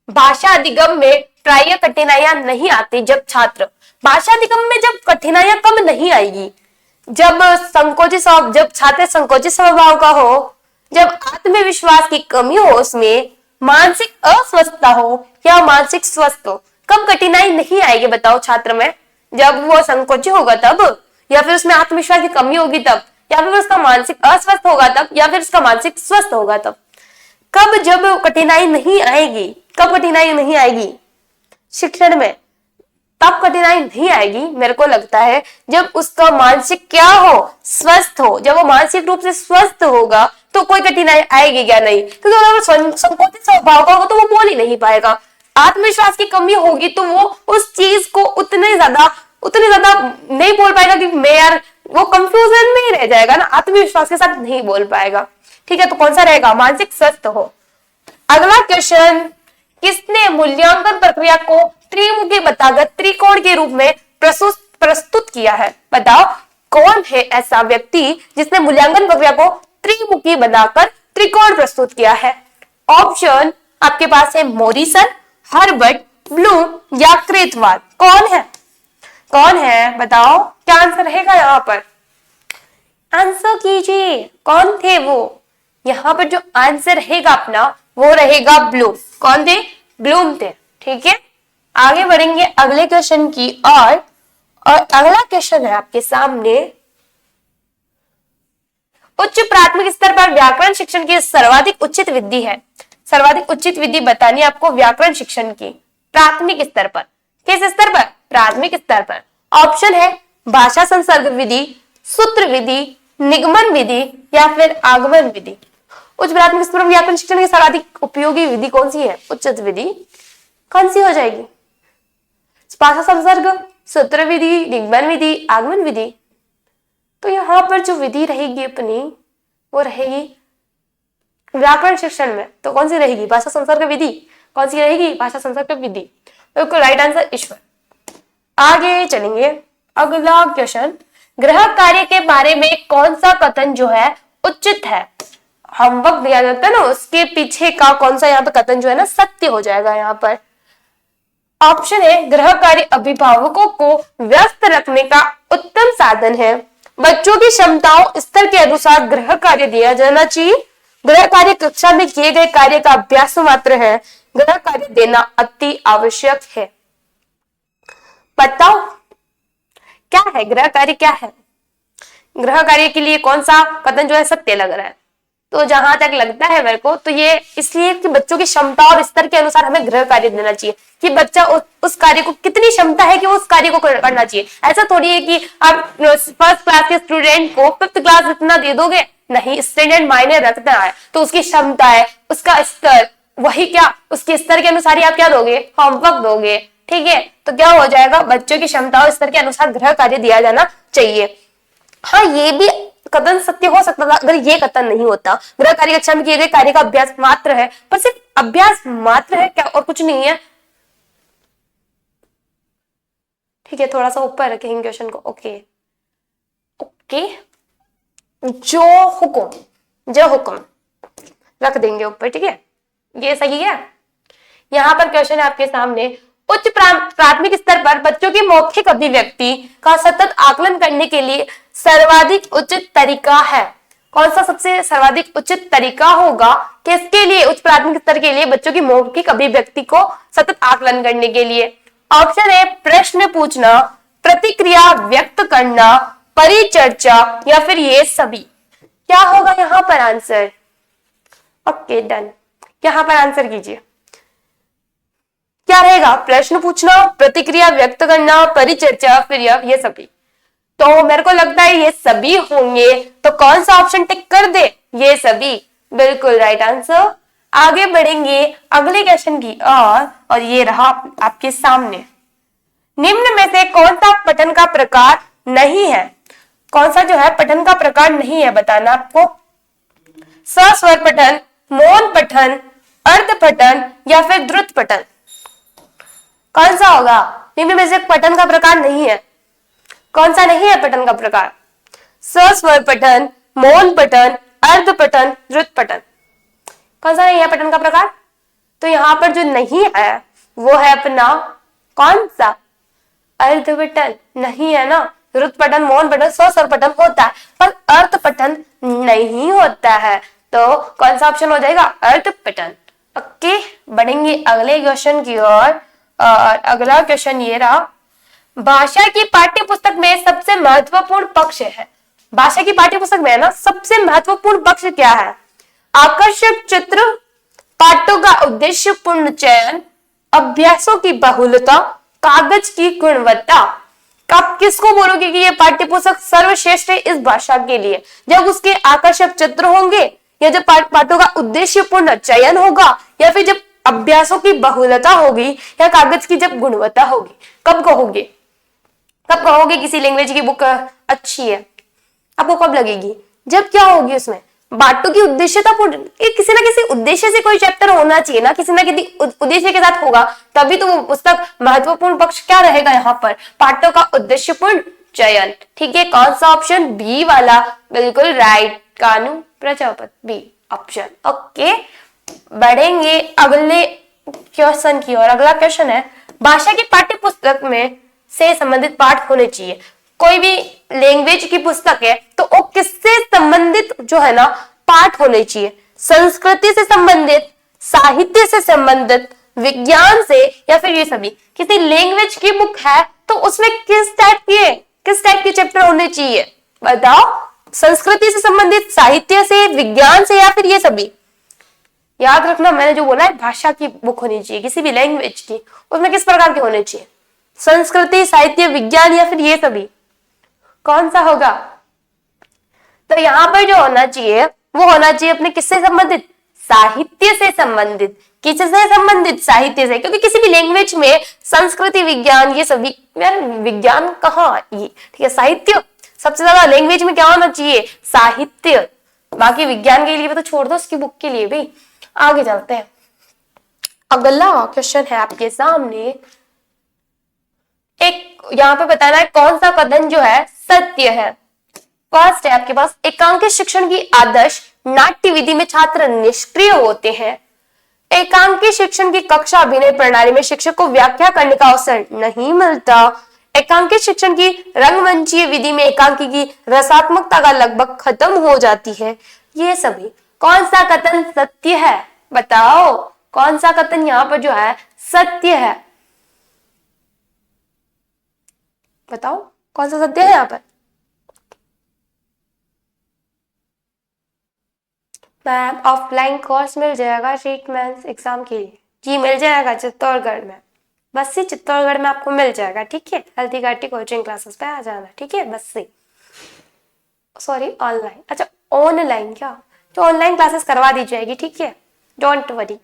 भाषा अधिगम में प्राय कठिनाइयां नहीं आती जब छात्र, भाषा अधिगम में जब कठिनाइयां कब नहीं आएगी? जब छात्र संकोचित स्वभाव का हो, जब आत्मविश्वास की कमी हो, उसमें मानसिक अस्वस्थता हो या मानसिक स्वस्थ हो। कब कठिनाई नहीं आएगी बताओ छात्र में? जब वो संकोची होगा तब, या फिर उसमें आत्मविश्वास की कमी होगी तब, या फिर उसका मानसिक अस्वस्थ होगा तब, या फिर उसका मानसिक स्वस्थ होगा तब। कब जब कठिनाई नहीं आएगी? कब कठिनाई नहीं आएगी शिक्षण में? तब कठिनाई नहीं आएगी मेरे को लगता है जब उसका मानसिक क्या हो? स्वस्थ हो। जब वो मानसिक रूप से स्वस्थ होगा तो कोई कठिनाई आएगी क्या? नहीं, क्योंकि अगर संकोचित स्वभाव का होगा तो वो बोल ही नहीं पाएगा। आत्मविश्वास की कमी होगी तो वो उस चीज को उतने ज्यादा नहीं बोल पाएगा कि मैं यार, वो कंफ्यूजन में ही रह जाएगा ना, आत्मविश्वास के साथ नहीं बोल पाएगा। ठीक है, तो कौन सा रहेगा? मानसिक स्वस्थ हो। अगला क्वेश्चन, किसने मूल्यांकन प्रक्रिया को त्रिमुखी बताकर त्रिकोण के रूप में प्रस्तुत किया है? बताओ कौन है ऐसा व्यक्ति जिसने मूल्यांकन प्रक्रिया को त्रिमुखी बनाकर त्रिकोण प्रस्तुत किया है? ऑप्शन आपके पास है मोरिसन, हर्बर्ट, ब्लूम या क्रेथवाल। कौन है बताओ, क्या आंसर रहेगा यहाँ पर? आंसर कीजिए, कौन थे वो? यहाँ पर जो आंसर रहेगा अपना वो रहेगा ब्लूम। कौन थे? ब्लूम थे। ठीक है, आगे बढ़ेंगे अगले क्वेश्चन की और अगला क्वेश्चन है आपके सामने, उच्च प्राथमिक स्तर पर व्याकरण शिक्षण की सर्वाधिक उचित विधि है। सर्वाधिक उचित विधि बतानी है आपको व्याकरण शिक्षण की प्राथमिक स्तर पर। किस स्तर पर? प्राथमिक स्तर पर। ऑप्शन है भाषा संसर्ग विधि, सूत्र विधि, निगमन विधि या फिर आगमन विधि। उच्च प्राथमिक स्तर पर व्याकरण शिक्षण की सर्वाधिक उपयोगी विधि कौन सी है? उचित विधि कौन सी हो जाएगी? भाषा संसर्ग, सूत्र विधि, निगमन विधि, आगमन विधि। तो यहाँ पर जो विधि रहेगी अपनी वो रहेगी व्याकरण शिक्षण में। तो कौन सी रहेगी? भाषा संसर्ग विधि। कौन सी रहेगी? भाषा संसर्ग विधि। बिल्कुल राइट आंसर ईश्वर। आगे चलेंगे, अगला क्वेश्चन, गृह कार्य के बारे में कौन सा कथन जो है उचित है? होमवर्क दिया जाता है ना, उसके पीछे का कौन सा यहाँ पे कथन जो है ना सत्य हो जाएगा यहाँ पर। ऑप्शन है गृह कार्य अभिभावकों को व्यस्त रखने का उत्तम साधन है। बच्चों की क्षमताओं स्तर के अनुसार गृह कार्य दिया जाना चाहिए। गृह कार्य कक्षा में किए गए कार्य का अभ्यास मात्र है। गृह कार्य देना अति आवश्यक है। बताओ क्या है गृह कार्य, क्या है? गृह कार्य के लिए कौन सा कथन जो है सत्य लग रहा है? तो जहां तक लगता है मेरे को तो ये इसलिए कि बच्चों की क्षमता और स्तर के अनुसार हमें गृह कार्य देना चाहिए कि बच्चा उस कार्य को कितनी क्षमता है कि वो उस कार्य को करना चाहिए। ऐसा थोड़ी है कि आप फर्स्ट क्लास के स्टूडेंट को फिफ्थ क्लास इतना दे दोगे, नहीं, स्टूडेंट मायने रखता है तो उसकी क्षमता है, उसका स्तर, वही क्या उसके स्तर के अनुसार ही आप क्या दोगे, होमवर्क दोगे, ठीक है? तो क्या हो जाएगा, बच्चों की क्षमता और स्तर के अनुसार गृह कार्य दिया जाना चाहिए। हाँ, ये भी कथन सत्य हो सकता था अगर ये कथन नहीं होता। गृह कार्य कक्षा में किए गए कार्य का अभ्यास मात्र है, पर सिर्फ अभ्यास मात्र है क्या, और कुछ नहीं है। ठीक है, थोड़ा सा ऊपर रखेंगे क्वेश्चन को। ओके ओके, जो हुक्म रख देंगे ऊपर, ठीक है, ये सही है। यहाँ पर क्वेश्चन है आपके सामने, उच्च प्राथमिक स्तर पर बच्चों की मौखिक अभिव्यक्ति का सतत आकलन करने के लिए सर्वाधिक उचित तरीका है। कौन सा सबसे सर्वाधिक उचित तरीका होगा किसके लिए, उच्च प्राथमिक स्तर के लिए बच्चों की मौखिक अभिव्यक्ति को सतत आकलन करने के लिए? ऑप्शन है प्रश्न पूछना, प्रतिक्रिया व्यक्त करना, परिचर्चा, या फिर ये सभी। क्या होगा यहाँ पर आंसर? ओके डन, यहाँ पर आंसर कीजिए। क्या रहेगा? प्रश्न पूछना, प्रतिक्रिया व्यक्त करना, परिचर्चा, फिर ये सभी। तो मेरे को लगता है ये सभी होंगे, तो कौन सा ऑप्शन टिक कर दे? ये सभी, बिल्कुल राइट आंसर। आगे बढ़ेंगे अगले क्वेश्चन की और ये रहा आपके सामने। निम्न में से कौन सा पठन का प्रकार नहीं है? कौन सा जो है पठन का प्रकार नहीं है बताना आपको। सस्वर पठन, मौन पठन, अर्ध पठन, या फिर द्रुत पठन? कौन सा होगा? निम्न में से पठन का प्रकार नहीं है, कौन सा नहीं है पठन का प्रकार? सस्वर पठन, मौन पठन, अर्ध पठन, द्रुत पठन। कौन सा नहीं है पठन का प्रकार? तो यहाँ पर जो नहीं है वो है अपना कौन सा? अर्ध पठन नहीं है ना। द्रुत पठन, मौन पठन, सस्वर पठन होता है पर अर्ध पठन नहीं होता है, तो कौन सा ऑप्शन हो जाएगा? अर्ध पठन। ओके, बढ़ेंगे अगले क्वेश्चन की ओर और अगला क्वेश्चन ये रहा, भाषा की पाठ्य पुस्तक में सबसे महत्वपूर्ण पक्ष है। भाषा की पाठ्य पुस्तक में है ना, सबसे महत्वपूर्ण पक्ष क्या है? आकर्षक चित्र, पाठों का उद्देश्यपूर्ण चयन, अभ्यासों की बहुलता, कागज की गुणवत्ता। आप किसको बोलोगे कि ये पाठ्य पुस्तक सर्वश्रेष्ठ है इस भाषा के लिए? जब उसके आकर्षक चित्र होंगे, या जब पाठों का उद्देश्यपूर्ण चयन होगा, या फिर जब अभ्यासों की बहुलता होगी, या कागज की जब गुणवत्ता होगी। कब कहोगे? कब कहोगे किसी लैंग्वेज की बुक अच्छी है? आपको कब लगेगी? जब क्या होगी उसमें बातों की उद्देश्यतापूर्ण, किसी ना किसी उद्देश्य से कोई चैप्टर होना चाहिए ना, किसी ना किसी उद्देश्य के साथ होगा तभी तो वो पुस्तक महत्वपूर्ण पक्ष क्या रहेगा यहाँ पर? पाठों का उद्देश्यपूर्ण चयन। ठीक है, कौन सा ऑप्शन? बी वाला, बिल्कुल राइट, कानू प्रजापति, बी ऑप्शन। ओके, बढ़ेंगे अगले क्वेश्चन की ओर। अगला क्वेश्चन है, भाषा की पाठ्य पुस्तक में से संबंधित पाठ होने चाहिए। कोई भी लैंग्वेज की पुस्तक है तो वो किससे संबंधित जो है ना पाठ होने चाहिए? संस्कृति से संबंधित, साहित्य से संबंधित, विज्ञान से, या फिर ये सभी? किसी लैंग्वेज की बुक है तो उसमें किस टाइप के चैप्टर होने चाहिए बताओ? संस्कृति से संबंधित, साहित्य से, विज्ञान से, या फिर ये सभी? याद रखना, मैंने जो बोला है भाषा की बुक होनी चाहिए किसी भी लैंग्वेज की, उसमें किस प्रकार के होने चाहिए? संस्कृति, साहित्य, विज्ञान, या फिर ये सभी? कौन सा होगा? तो यहाँ पर जो होना चाहिए वो होना चाहिए अपने किससे संबंधित? साहित्य से संबंधित। किससे संबंधित? साहित्य से, क्योंकि किसी भी लैंग्वेज में संस्कृति, विज्ञान, ये सभी, यार विज्ञान कहाँ ये, ठीक है, साहित्य सबसे ज्यादा लैंग्वेज में क्या होना चाहिए? साहित्य। बाकी विज्ञान के लिए भी तो छोड़ दो, उसकी बुक के लिए भी। आगे चलते हैं, अगला क्वेश्चन है आपके सामने। एक यहाँ पे बताना है कौन सा कथन जो है सत्य है। फर्स्ट है आपके पास, एकांकित शिक्षण की आदर्श नाट्य विधि में छात्र निष्क्रिय होते हैं। एकांकी शिक्षण की कक्षा अभिनय प्रणाली में शिक्षक को व्याख्या करने का अवसर नहीं मिलता। एकांकी शिक्षण की रंगमंचीय विधि में एकांकी की रसात्मकता का लगभग खत्म हो जाती है। ये सभी कौन सा कथन सत्य है बताओ? कौन सा कथन यहाँ पर जो है सत्य है? बताओ कौन सा सत्य है यहाँ पर? मैम ऑफलाइन कोर्स मिल जाएगा ट्रीटमेंट एग्जाम के लिए? जी मिल जाएगा चित्तौड़गढ़ में, बस से चित्तौड़गढ़ में आपको मिल जाएगा, ठीक है। हल्दी घाटी कोचिंग क्लासेस पे आ जाना, ठीक है, बस से। सॉरी ऑनलाइन, अच्छा ऑनलाइन क्या, तो ऑनलाइन क्लासेस करवा दी जाएगी, ठीक है। डोंट वरी,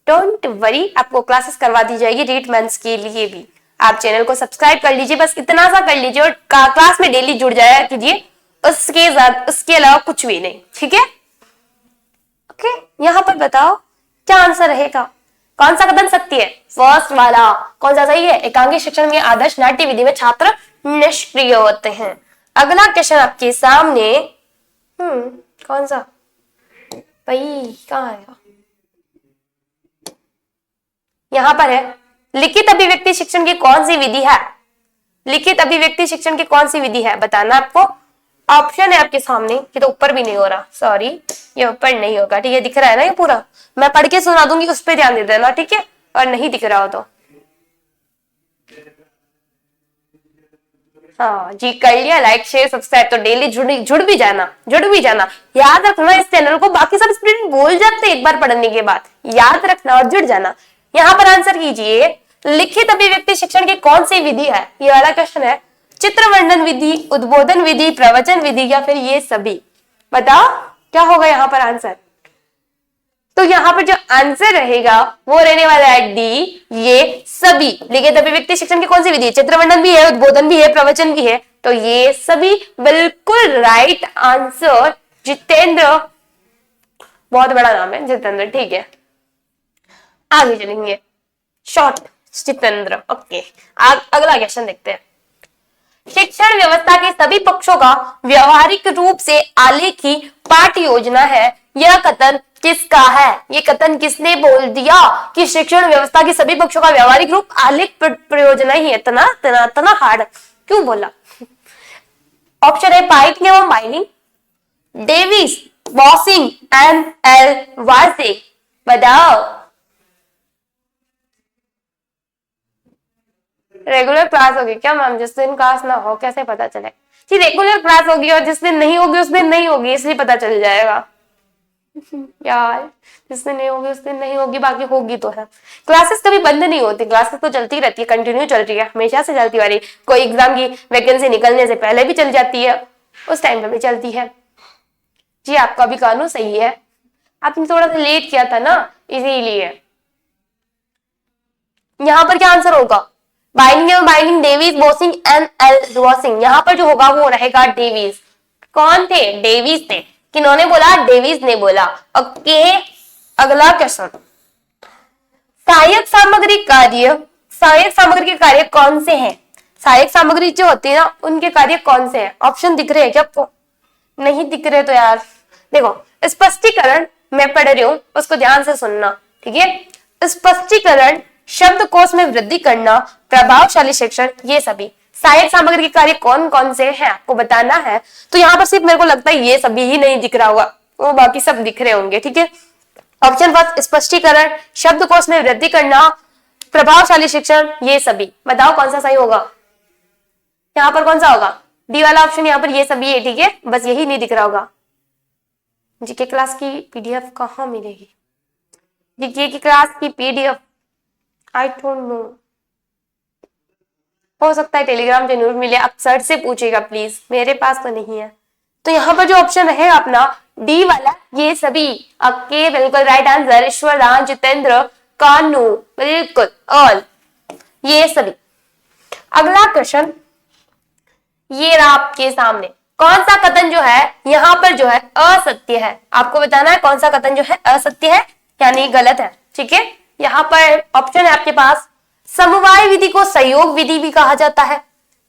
डोंट वरी, आपको क्लासेस करवा दी जाएगी ट्रीटमेंट्स के लिए भी। आप चैनल को सब्सक्राइब कर लीजिए, बस इतना सा कर लीजिए और क्लास में डेली जुड़ जाया कीजिए, उसके अलावा कुछ भी नहीं, ठीक है। ओके, यहाँ पर बताओ क्या आंसर रहेगा, कौन सा कथन सत्य है? फर्स्ट वाला कौन सा सही है? एकांकी शिक्षण में आदर्श नाट्य विधि में छात्र निष्क्रिय होते हैं। अगला क्वेश्चन आपके सामने, कौन सा भाई, कहाँ है? यहां पर है, लिखित अभिव्यक्ति शिक्षण की कौन सी विधि है? लिखित अभिव्यक्ति शिक्षण की कौन सी विधि है बताना आपको। ऑप्शन है आपके सामने, ये तो ऊपर भी नहीं हो रहा, सॉरी ये ऊपर नहीं होगा, ठीक है, दिख रहा है ना ये पूरा, मैं पढ़ के सुना दूंगी, उस पर ध्यान दे देना, ठीक है, और नहीं दिख रहा हो तो हाँ जी कर लिया, लाइक शेयर सब्सक्राइब, तो डेली जुड़ भी जाना। याद रखना इस चैनल को, बाकी सब स्टूडेंट भूल जाते हैं एक बार पढ़ने के बाद, याद रखना और जुड़ जाना। यहाँ पर आंसर कीजिए, लिखित अभिव्यक्ति शिक्षण की कौन सी विधि है? ये वाला क्वेश्चन है। चित्र वर्णन विधि, उद्बोधन विधि, प्रवचन विधि या फिर ये सभी? बताओ क्या होगा यहाँ पर आंसर। तो यहाँ पर जो आंसर रहेगा वो रहने वाला है डी, ये सभी। लिखित अभिव्यक्ति शिक्षण की कौन सी विधि है? चित्रवर्णन भी है, उद्बोधन भी है, प्रवचन भी है, तो ये सभी बिल्कुल राइट आंसर। जितेंद्र, बहुत बड़ा नाम है जितेंद्र, ठीक है, आगे चलेंगे। Short Jitendra, okay. अगला क्वेश्चन देखते हैं। शिक्षण व्यवस्था के सभी पक्षों का व्यवहारिक रूप से आलेखी पाठ्य योजना है, यह कथन किसका है? ये कथन किसने बोल दिया कि शिक्षण व्यवस्था के सभी पक्षों का व्यवहारिक रूप आलेख प्रयोजना ही है? तना हार्ड क्यों बोला? ऑप्शन है पाइटिंग एवं बाइंडिंग, डेविस, बॉसिंग एंड एल वार्से। बताओ। रेगुलर क्लास होगी क्या मैम? जिस दिन क्लास ना हो कैसे पता चले कि रेगुलर क्लास होगी, और जिस दिन नहीं होगी उस दिन नहीं होगी, इसलिए पता चल जाएगा यार। जिस दिन नहीं होगी उस दिन नहीं होगी, बाकी होगी तो है। क्लासेस कभी बंद नहीं होती, क्लासेस तो चलती रहती है, कंटिन्यू चल रही है, हमेशा से चलती आ रही। कोई एग्जाम की वैकेंसी निकलने से पहले भी चल जाती है, उस टाइम पे भी चलती है। जी आपका भी कानून सही है, आपने थोड़ा सा लेट किया था ना, इसीलिए। यहाँ पर क्या आंसर होगा? बाइंडिंग, डेविस, बॉसिंग एंड एल बॉसिंग। यहाँ पर जो होगा वो रहेगा डेविस। कौन थे? डेविस थे। किन्होंने बोला? डेविस ने बोला। ओके, अगला क्वेश्चन। सहायक सामग्री के कार्य कौन से हैं? सहायक सामग्री जो होती है ना, उनके कार्य कौन से हैं? ऑप्शन दिख रहे हैं क्या आपको? नहीं दिख रहे तो यार देखो, स्पष्टीकरण मैं पढ़ रही हूं, उसको ध्यान से सुनना, ठीक है। स्पष्टीकरण, शब्दकोश में वृद्धि करना, प्रभावशाली शिक्षण, ये सभी सहायक सामग्री के कार्य कौन कौन से हैं आपको बताना है। तो यहाँ पर सिर्फ मेरे को लगता है ये सभी ही नहीं दिख रहा होगा, वो बाकी सब दिख रहे होंगे, ठीक है। ऑप्शन फर्स्ट स्पष्टीकरण, शब्दकोश में वृद्धि करना, प्रभावशाली शिक्षण, ये सभी। बताओ कौन सा सही होगा? यहाँ पर कौन सा होगा? डी वाला ऑप्शन, यहाँ पर ये सभी है, ठीक है, बस यही नहीं दिख रहा होगा। जीके क्लास की पीडीएफ कहाँ मिलेगी? जीके की क्लास की पीडीएफ आई डोंट नो, हो सकता है टेलीग्राम जरूर मिले, आप सर से पूछिएगा प्लीज, मेरे पास तो नहीं है। तो यहाँ पर जो ऑप्शन है अपना डी वाला, ये सभी आपके बिल्कुल राइट आंसर। ईश्वरदान, जितेंद्र, कानू, बिल्कुल ऑल, ये सभी। अगला क्वेश्चन ये रहा आपके सामने। कौन सा कथन जो है यहाँ पर जो है असत्य है? आपको बताना है कौन सा कथन जो है असत्य है यानी गलत है, ठीक है। यहाँ पर ऑप्शन है आपके पास, समवाय विधि को सहयोग विधि भी कहा जाता है।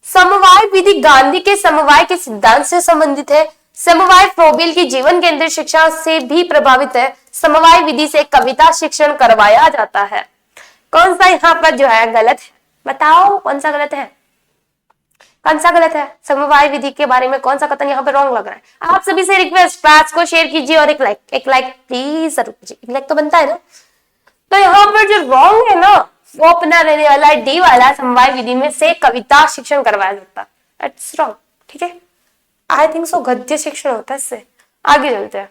समवाय विधि गांधी के समवाय के सिद्धांत से संबंधित है। समवाय फ्रोबेल की जीवन केंद्रित शिक्षा से भी प्रभावित है। समवाय विधि से कविता शिक्षण करवाया जाता है। कौन सा यहाँ पर जो है गलत है? बताओ कौन सा गलत है, कौन सा गलत है? समवाय विधि के बारे में कौन सा कथन यहाँ पे रॉन्ग लग रहा है? आप सभी से रिक्वेस्ट, क्लास को शेयर कीजिए और एक लाइक प्लीज जरूर कीजिए, एक लाइक तो बनता है ना। तो यहाँ पर जो रॉन्ग है ना वो अपना रहने वाला है डी वाला, समवाय विधि में से कविता शिक्षण करवाया जाता है। इट्स रॉन्ग, ठीक है। आई थिंक सो गद्य शिक्षण होता है इससे। आगे चलते हैं।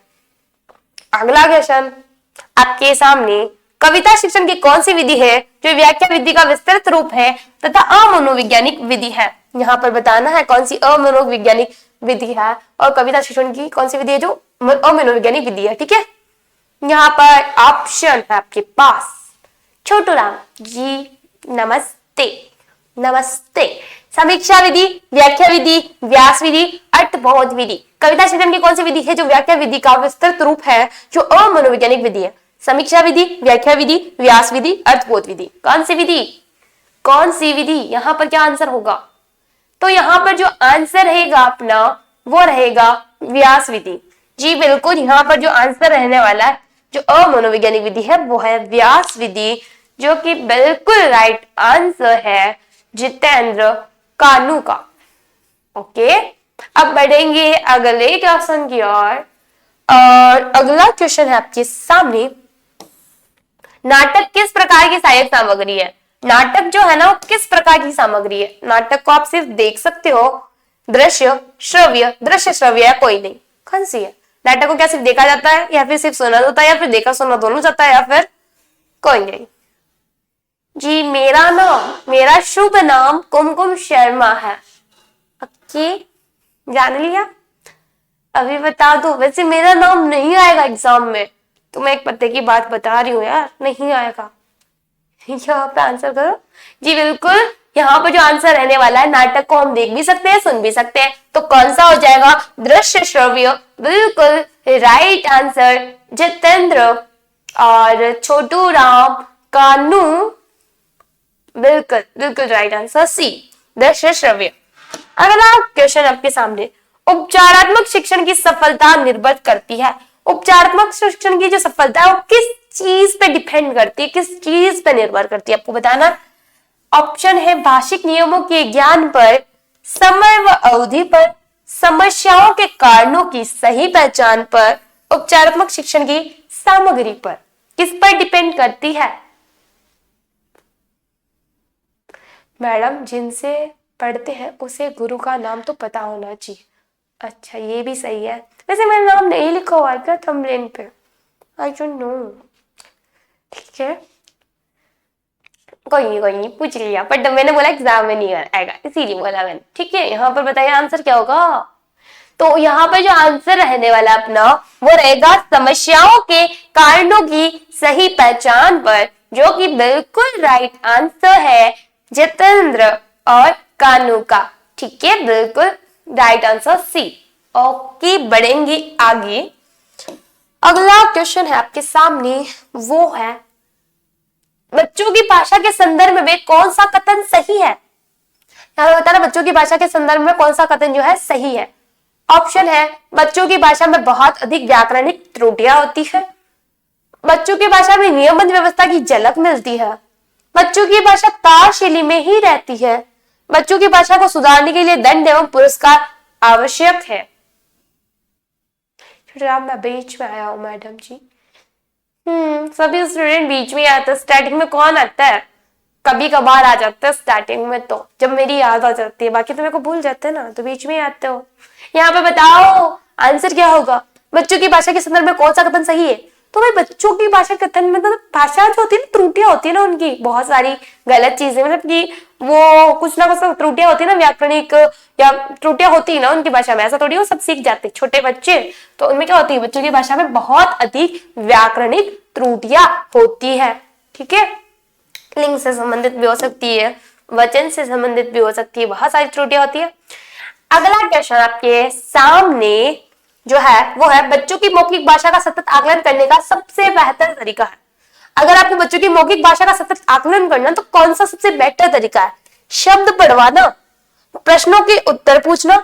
अगला क्वेश्चन आपके सामने, कविता शिक्षण की कौन सी विधि है जो व्याख्या विधि का विस्तृत रूप है तथा अमनोवैज्ञानिक विधि है? यहाँ पर बताना है कौन सी अमनोवैज्ञानिक विधि है और कविता शिक्षण की कौन सी विधि है जो अमनोवैज्ञानिक विधि है, ठीक है। यहाँ पर ऑप्शन है आपके पास, छोटू राम जी नमस्ते, नमस्ते। समीक्षा विधि, व्याख्या विधि, व्यास विधि, अर्थबोध विधि। कविता शिक्षण की कौन सी विधि है जो व्याख्या विधि का विस्तृत रूप है जो अमनोवैज्ञानिक विधि है? समीक्षा विधि, व्याख्या विधि, व्यास विधि, अर्थबोध विधि। कौन सी विधि, कौन सी विधि? यहाँ पर क्या आंसर होगा? तो यहाँ पर जो आंसर रहेगा अपना वो रहेगा व्यास विधि। जी बिल्कुल, यहाँ पर जो आंसर रहने वाला है जो अमनोवैज्ञानिक विधि है वो है व्यास विधि, जो कि बिल्कुल राइट आंसर है जितेंद्र कानू का। ओके, अब बढ़ेंगे अगले क्वेश्चन की ओर। और अगला क्वेश्चन है आपके सामने, नाटक किस प्रकार की सहायक सामग्री है? नाटक जो है ना वो किस प्रकार की सामग्री है? नाटक को आप सिर्फ देख सकते हो, दृश्य श्रव्य या कोई नहीं। कौन सी है? नाटक को क्या सिर्फ देखा जाता है या फिर सिर्फ सुना जाता है या फिर देखा सुना दोनों जाता है या फिर कोई नहीं? जी मेरा शुभ नाम कुमकुम शर्मा है। ओके, जान लिया। अभी बता दो, वैसे मेरा नाम नहीं आएगा एग्जाम में, तो मैं एक पते की बात बता रही हूँ यार, नहीं आएगा। यहाँ पे आंसर करो। जी बिल्कुल, यहाँ पर जो आंसर रहने वाला है, नाटक को हम देख भी सकते हैं सुन भी सकते हैं, तो कौन सा हो जाएगा? दृश्य श्रव्य। बिल्कुल राइट आंसर जितेंद्र और छोटू राम कानू। बिल्कुल बिल्कुल राइट आंसर सी, दृश्य श्रव्य। अगला क्वेश्चन आपके सामने, उपचारात्मक शिक्षण की सफलता निर्भर करती है। उपचारात्मक शिक्षण की जो सफलता है वो किस चीज पे डिपेंड करती है, किस चीज पे निर्भर करती है आपको बताना। ऑप्शन है भाषिक नियमों के ज्ञान पर, समय व अवधि पर, समस्याओं के कारणों की सही पहचान पर, उपचारात्मक शिक्षण की सामग्री पर। किस पर डिपेंड करती है? मैडम जिनसे पढ़ते हैं उसे गुरु का नाम तो पता होना चाहिए। अच्छा ये भी सही है, वैसे मेरा नाम नहीं लिखा हुआ है क्या थंबनेल पे? आई डोंट नो, ठीक है कोई नहीं पूछ लिया, बट मैंने बोला एग्जाम में नहीं आएगा इसीलिए बोला मैंने, ठीक है। यहाँ पर बताइए आंसर क्या होगा? तो यहाँ पर जो आंसर रहने वाला अपना वो रहेगा समस्याओं के कारणों की सही पहचान पर, जो कि बिल्कुल राइट आंसर है जितेंद्र और कानू का, ठीक है बिल्कुल राइट आंसर सी। ओके बढ़ेंगे आगे। अगला क्वेश्चन है आपके सामने, वो है बच्चों की भाषा के संदर्भ में कौन सा कथन सही है? यहाँ बताना बच्चों की भाषा के संदर्भ में कौन सा कथन जो है सही है। ऑप्शन है बच्चों की भाषा में बहुत अधिक व्याकरणिक त्रुटियां होती है, बच्चों की भाषा में नियमबद्ध व्यवस्था की झलक मिलती है, बच्चों की भाषा तारशैली में ही रहती है, बच्चों की भाषा को सुधारने के लिए दंड एवं पुरस्कार आवश्यक है। मैं बीच में आया हूँ मैडम जी। सभी स्टूडेंट बीच में आते हैं, स्टार्टिंग में कौन आता है? कभी कभार आ जाता है स्टार्टिंग में, तो जब मेरी याद आ जाती है, बाकी तो मेरे को भूल जाते हैं ना, तो बीच में ही आते हो। यहाँ पे बताओ आंसर क्या होगा? बच्चों की भाषा के संदर्भ में कौन सा कथन सही है? तो भाई बच्चों की भाषा कथन में तो भाषा जो होती है ना, त्रुटियां होती है ना उनकी, बहुत सारी गलत चीजें, मतलब कि वो कुछ ना कुछ त्रुटियां होती है ना, व्याकरणिक या त्रुटियां होती है ना उनकी भाषा में, ऐसा थोड़ी वो सब सीख जाते छोटे बच्चे, तो उनमें क्या होती है बच्चों की भाषा में बहुत अधिक व्याकरणिक त्रुटियां होती है, ठीक है। लिंग से संबंधित भी हो सकती है, वचन से संबंधित भी हो सकती है, बहुत सारी त्रुटियां होती है। अगला क्वेश्चन आपके सामने जो है वो है बच्चों की मौखिक भाषा का सतत आकलन करने का सबसे बेहतर तरीका है। अगर आपको बच्चों की मौखिक भाषा का सतत आकलन करना तो कौन सा सबसे बेहतर तरीका है? शब्द पढ़वाना, प्रश्नों के उत्तर पूछना,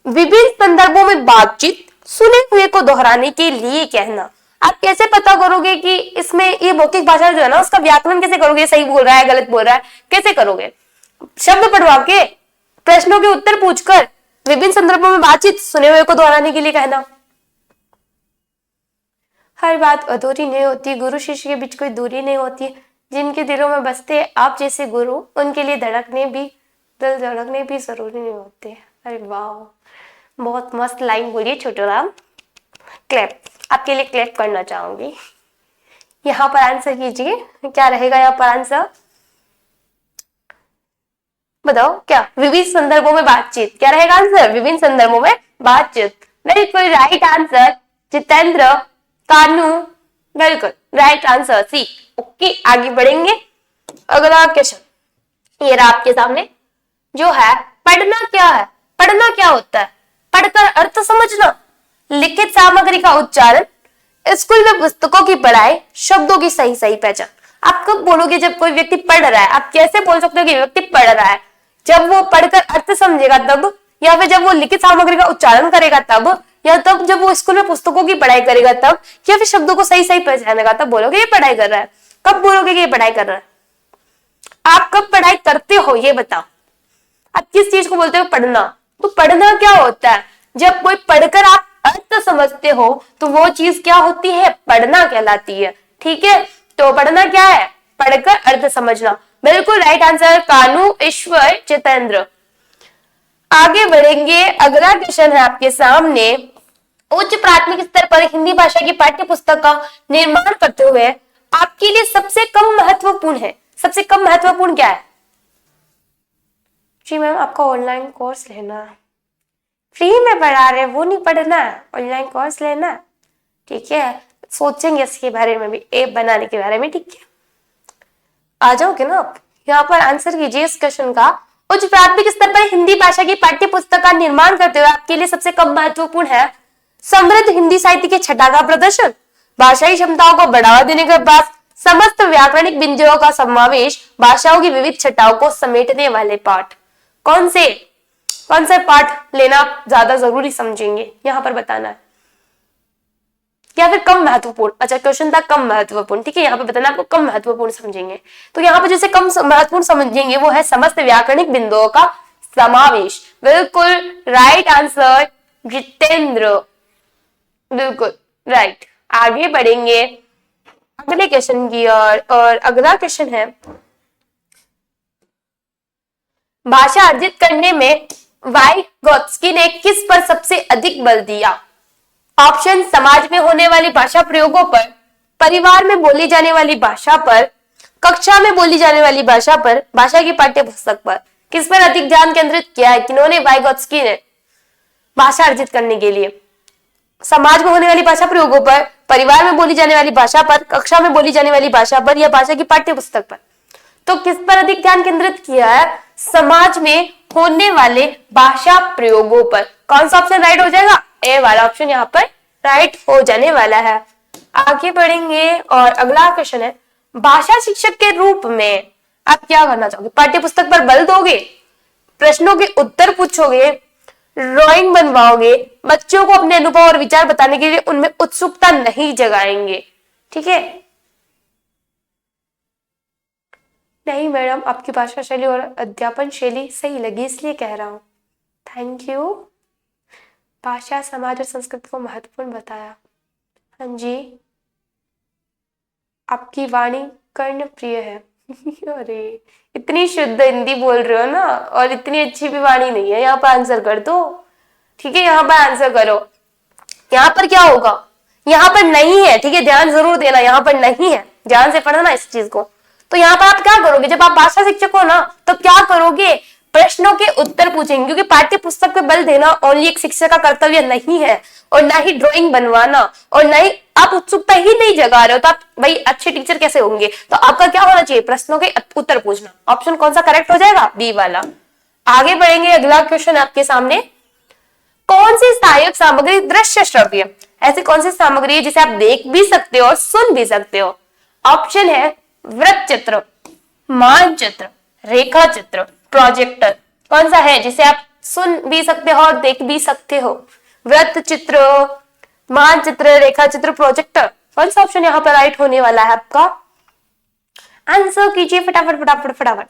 विभिन्न संदर्भों में बातचीत, सुने हुए को दोहराने के लिए कहना। आप कैसे पता करोगे कि इसमें ये मौखिक भाषा जो है ना उसका व्याकरण कैसे करोगे, सही बोल रहा है गलत बोल रहा है, कैसे करोगे? शब्द पढ़वा के, प्रश्नों के उत्तर पूछकर, विभिन्न संदर्भों में बातचीत, सुने हुए को दोहराने के लिए कहना। हर बात अधूरी नहीं होती, गुरु शिष्य के बीच कोई दूरी नहीं होती, जिनके दिलों में बसते आप जैसे गुरु, उनके लिए दिल धड़कने भी जरूरी नहीं होते। अरे वाह, बहुत मस्त लाइन बोलिए छोटू राम। क्लैप, आपके लिए क्लैप करना चाहूंगी। यहाँ पर आंसर कीजिए, क्या रहेगा यहाँ पर आंसर, बताओ क्या। विभिन्न संदर्भों में बातचीत, क्या रहेगा आंसर, विभिन्न संदर्भों में बातचीत। बिल्कुल राइट आंसर जितेंद्र कानू, बिल्कुल राइट आंसर सी। ओके, आगे बढ़ेंगे। अगला क्वेश्चन ये रहा आपके सामने, जो है पढ़ना क्या है। पढ़ना क्या होता है, पढ़कर अर्थ समझना, लिखित सामग्री का उच्चारण, स्कूल में पुस्तकों की पढ़ाई, शब्दों की सही सही पहचान। आप कब बोलोगे जब कोई व्यक्ति पढ़ रहा है, आप कैसे बोल सकते हो कि व्यक्ति पढ़ रहा है, जब वो पढ़कर अर्थ समझेगा तब, या फिर जब वो लिखित सामग्री का उच्चारण करेगा तब, या तब जब वो स्कूल में पुस्तकों की पढ़ाई करेगा तब, या फिर शब्दों को सही सही पहचानेगा तब बोलोगे ये पढ़ाई कर रहा है। कब बोलोगे कि ये पढ़ाई कर रहा है, आप कब पढ़ाई करते हो ये बताओ। आप किस चीज को बोलते हो पढ़ना, तो पढ़ना क्या होता है, जब कोई पढ़कर आप अर्थ समझते हो तो वो चीज क्या होती है, पढ़ना कहलाती है। ठीक है, तो पढ़ना क्या है, पढ़कर अर्थ समझना। बिल्कुल राइट आंसर कानू ईश्वर जितेंद्र। आगे बढ़ेंगे, अगला क्वेश्चन है आपके सामने। उच्च प्राथमिक स्तर पर हिंदी भाषा की पाठ्य पुस्तक का निर्माण करते हुए आपके लिए सबसे कम महत्वपूर्ण है, सबसे कम महत्वपूर्ण क्या है। जी मैम, आपका ऑनलाइन कोर्स लेना, फ्री में पढ़ा रहे वो नहीं पढ़ना, ऑनलाइन कोर्स लेना। ठीक है, सोचेंगे इसके बारे में भी, ऐप बनाने के बारे में। ठीक है, आ जाओगे ना आप, यहाँ पर आंसर कीजिए इस क्वेश्चन का। उच्च प्राथमिक स्तर पर हिंदी भाषा की पाठ्य पुस्तक का निर्माण करते हुए आपके लिए सबसे कम महत्वपूर्ण है समृद्ध हिंदी साहित्य के छटा का प्रदर्शन, भाषाई क्षमताओं को बढ़ावा देने के बाद समस्त व्याकरणिक बिंदुओं का समावेश, भाषाओं की विविध छटाओं को समेटने वाले पाठ। कौन से पाठ लेना आप ज्यादा जरूरी समझेंगे, यहाँ पर बताना है, या फिर कम महत्वपूर्ण। अच्छा, क्वेश्चन था कम महत्वपूर्ण, ठीक है, यहाँ पे बताना आपको कम महत्वपूर्ण समझेंगे। तो यहाँ पे जैसे कम महत्वपूर्ण समझेंगे वो है समस्त व्याकरणिक बिंदुओं का समावेश। बिल्कुल राइट आंसर जितेंद्र, बिल्कुल राइट। आगे बढ़ेंगे अगले क्वेश्चन की ओर, और अगला क्वेश्चन है, भाषा अर्जित करने में वाइगोत्स्की ने किस पर सबसे अधिक बल दिया। ऑप्शन, समाज में होने वाली भाषा प्रयोगों पर, परिवार में बोली जाने वाली भाषा पर, कक्षा में बोली जाने वाली भाषा पर, भाषा की पाठ्य पुस्तक पर। किस पर अधिक ध्यान केंद्रित किया है, किन्होंने, वाइगोत्स्की ने, भाषा अर्जित करने के लिए। समाज में होने वाली भाषा प्रयोगों पर, परिवार में बोली जाने वाली भाषा पर, कक्षा में बोली जाने वाली भाषा पर, या भाषा की पाठ्य पुस्तक पर। तो किस पर अधिक ध्यान केंद्रित किया है, समाज में होने वाले भाषा प्रयोगों पर। कौन सा ऑप्शन राइट हो जाएगा, ए वाला ऑप्शन यहाँ पर राइट हो जाने वाला है। आगे बढ़ेंगे, और अगला क्वेश्चन है, भाषा शिक्षक के रूप में आप क्या करना चाहोगे। पाठ्य पुस्तक पर बल दोगे, प्रश्नों के उत्तर पूछोगे, ड्राइंग बनवाओगे, बच्चों को अपने अनुभव और विचार बताने के लिए उनमें उत्सुकता नहीं जगाएंगे। ठीक है, नहीं मैडम, आपकी भाषा शैली और अध्यापन शैली सही लगी इसलिए कह रहा हूं, थैंक यू। भाषा, समाज और संस्कृति को महत्वपूर्ण बताया। हाँ जी, आपकी वाणी कर्ण प्रिय है। अरे, इतनी शुद्ध हिंदी बोल रहे हो ना, और इतनी अच्छी भी वाणी नहीं है। यहाँ पर आंसर कर दो, ठीक है, यहाँ पर आंसर करो। यहाँ पर क्या होगा, यहाँ पर नहीं है, ठीक है, ध्यान जरूर देना, यहाँ पर नहीं है, ध्यान से पढ़ना इस चीज को। तो यहाँ पर आप क्या करोगे, जब आप भाषा शिक्षक हो ना, तो क्या करोगे, प्रश्नों के उत्तर पूछेंगे, क्योंकि पाठ्य पुस्तक पे बल देना ओनली एक शिक्षक का कर्तव्य नहीं है, और ना ही ड्राइंग बनवाना, और ना ही आप उत्सुकता ही नहीं जगा रहे हो, तो आप भाई अच्छे टीचर कैसे होंगे। तो आपका क्या होना चाहिए, प्रश्नों के उत्तर पूछना। ऑप्शन कौन सा करेक्ट हो जाएगा, बी वाला। आगे बढ़ेंगे, अगला क्वेश्चन आपके सामने, कौन सी सहायक सामग्री दृश्य श्रव्य, ऐसी कौन सी सामग्री है जिसे आप देख भी सकते हो और सुन भी सकते हो। ऑप्शन है वृत्त चित्र, मानचित्र, रेखा चित्र, प्रोजेक्टर। कौन सा है जिसे आप सुन भी सकते हो और देख भी सकते हो, वृत्त चित्र, मानचित्र, रेखा चित्र, प्रोजेक्टर। कौन सा ऑप्शन यहाँ पर राइट होने वाला है आपका, आंसर कीजिए फटाफट फटाफट फटाफट,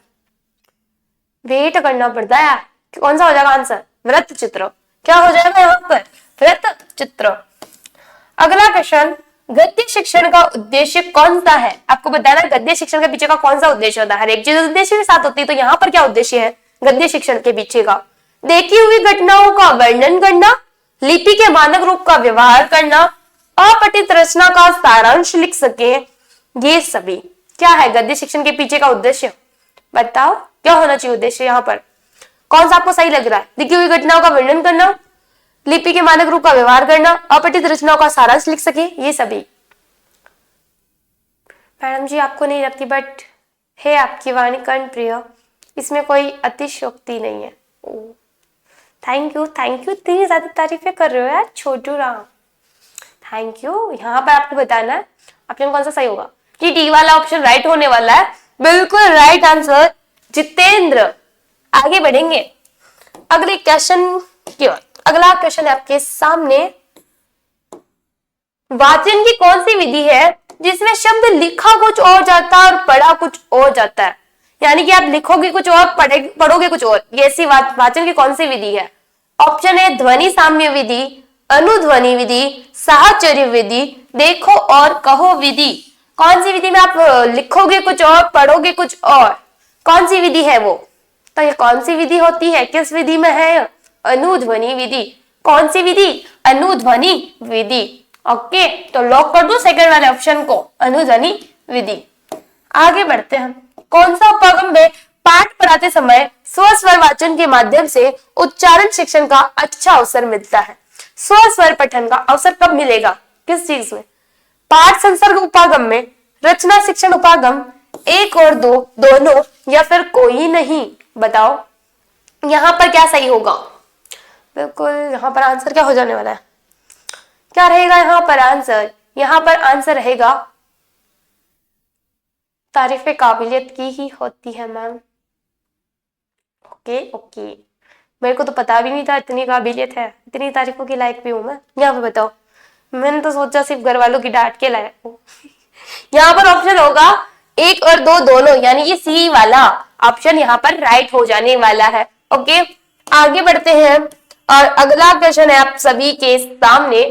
वेट करना पड़ता है। कौन सा हो जाएगा आंसर, वृत्त चित्र। क्या हो जाएगा यहाँ पर, वृत्त चित्र। अगला क्वेश्चन, गद्य शिक्षण का उद्देश्य कौन सा है? आपको बताना गद्य शिक्षण के पीछे का कौन सा उद्देश्य होता है। हर एक चीज उद्देश्य के साथ होती है, तो यहाँ पर क्या उद्देश्य है गद्य शिक्षण के पीछे का? देखी हुई घटनाओं का वर्णन करना, लिपि के मानक रूप का व्यवहार करना, अपठित रचना का सारांश लिख सके, ये सभी क्या है गद्य शिक्षण के पीछे का उद्देश्य? बताओ क्या होना चाहिए उद्देश्य यहाँ पर? कौन सा आपको सही लग रहा है? लिखी हुई घटनाओं का वर्णन करना, लिपि के मानक रूप का व्यवहार करना, अपठित रचनाओं का सारांश लिख सके, ये सभी। मैडम जी आपको नहीं लगती, बट है आपकी वाणी कर्ण प्रिय, इसमें कोई अतिशयोक्ति नहीं है। थैंक यू इतनी ज्यादा तारीफें कर रहे हो यार छोटू राम, थैंक यू। यहाँ पर आपको बताना है ऑप्शन कौन सा सही होगा, कि डी वाला ऑप्शन राइट होने वाला है। बिल्कुल राइट आंसर जितेंद्र। आगे बढ़ेंगे अगले क्वेश्चन की ओर। अगला क्वेश्चन है आपके सामने, वाचन की कौन सी विधि है जिसमें शब्द लिखा कुछ और जाता है और पढ़ा कुछ और जाता है? यानी कि आप लिखोगे कुछ और पढ़ोगे कुछ और, ये ऐसी वाचन की कौन सी विधि है? ऑप्शन है ध्वनि साम्य विधि, अनुध्वनि विधि, साहचर्य विधि, देखो और कहो विधि। कौन सी विधि में आप लिखोगे कुछ और पढ़ोगे कुछ और, कौन सी विधि है वो? तो ये कौन सी विधि होती है, किस विधि में है? अनुध्वनि विधि। कौन सी विधि? अनुध्वनि विधि। ओके, तो लॉक कर दो सेकंड वाले ऑप्शन को, अनुध्वनि विधि। आगे बढ़ते हैं। कौन सा उपागम में पाठ पढ़ाते समय स्वस्वर वाचन के माध्यम से उच्चारण शिक्षण का अच्छा अवसर मिलता है? स्वस्वर पठन का अवसर कब मिलेगा, किस चीज में? पाठ संसर्ग उपागम में, रचना शिक्षण उपागम, एक और दो, दोनों, या फिर कोई नहीं? बताओ यहां पर क्या सही होगा? बिल्कुल यहाँ पर आंसर क्या हो जाने वाला है, क्या रहेगा यहाँ पर आंसर? यहाँ पर आंसर रहेगा तारीफ काबिलियत की ही होती है मैम। ओके, मेरे को तो पता भी नहीं था इतनी काबिलियत है, इतनी तारीफों की लायक भी हूं मैं। यहाँ पे बताओ, मैंने तो सोचा सिर्फ घर वालों की डांट के लायक हूँ। यहाँ पर ऑप्शन होगा एक और दो, दोनों, यानी कि सी वाला ऑप्शन यहाँ पर राइट हो जाने वाला है। ओके, आगे बढ़ते हैं और अगला क्वेश्चन है आप सभी के सामने,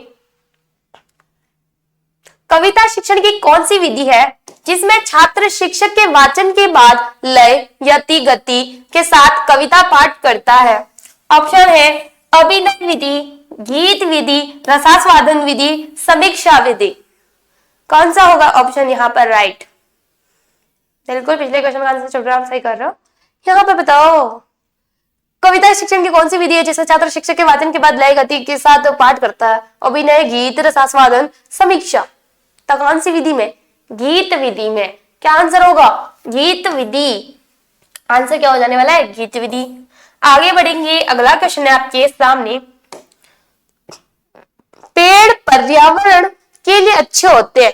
कविता शिक्षण की कौन सी विधि है जिसमें छात्र शिक्षक के वाचन के बाद लय, यति, गति के साथ कविता पाठ करता है? ऑप्शन है अभिनय विधि, गीत विधि, रसास्वादन विधि, समीक्षा विधि। कौन सा होगा ऑप्शन यहाँ पर राइट? बिल्कुल पिछले क्वेश्चन का आंसर चल रहा है, आप सही कर रहे हो। यहाँ पर बताओ कविता शिक्षण की कौन सी विधि है जिसमें छात्र शिक्षक के वाचन के बाद लय, गति के साथ पाठ करता है? अभिनय, गीत, रसास्वादन, समीक्षा। तो कौन सी विधि में? गीत विधि में। क्या आंसर होगा? गीत विधि। आंसर क्या हो जाने वाला है? गीत विधि। आगे बढ़ेंगे, अगला क्वेश्चन है आपके सामने, पेड़ पर्यावरण के लिए अच्छे होते हैं,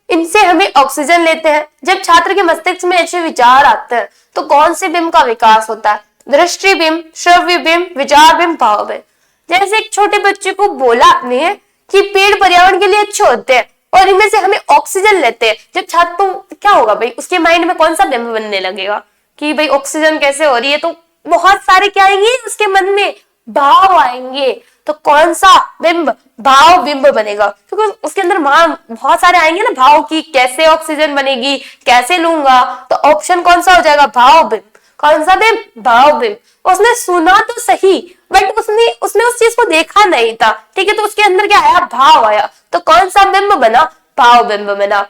इनसे हमें ऑक्सीजन लेते हैं। जब छात्र के मस्तिष्क में ऐसे विचार आते हैं तो कौन से बिंब का विकास होता है? दृष्टि बिंब, श्रव्य बिंब, विचार बिंब, भाव बिंब। जैसे एक छोटे बच्चे को बोला आपने कि पेड़ पर्यावरण के लिए अच्छे होते हैं और इनमें से हमें ऑक्सीजन लेते हैं, जब छात्र तो क्या होगा भाई, उसके माइंड में कौन सा बिंब बनने लगेगा कि भाई ऑक्सीजन कैसे हो रही है? तो बहुत सारे क्या आएंगे उसके मन में? भाव आएंगे। तो कौन सा बिंब? भाव बिंब बनेगा, क्योंकि उसके अंदर बहुत सारे आएंगे ना भाव की, कैसे ऑक्सीजन बनेगी, कैसे लूंगा। तो ऑप्शन कौन सा हो जाएगा? भाव बिंब। कौन सा बिंब? भाव बिंब। उसने सुना तो सही, बट उसने उस चीज को देखा नहीं था, ठीक है, तो उसके अंदर क्या आया? भाव आया। तो कौन सा बिंब बना? भाव बिंब बना।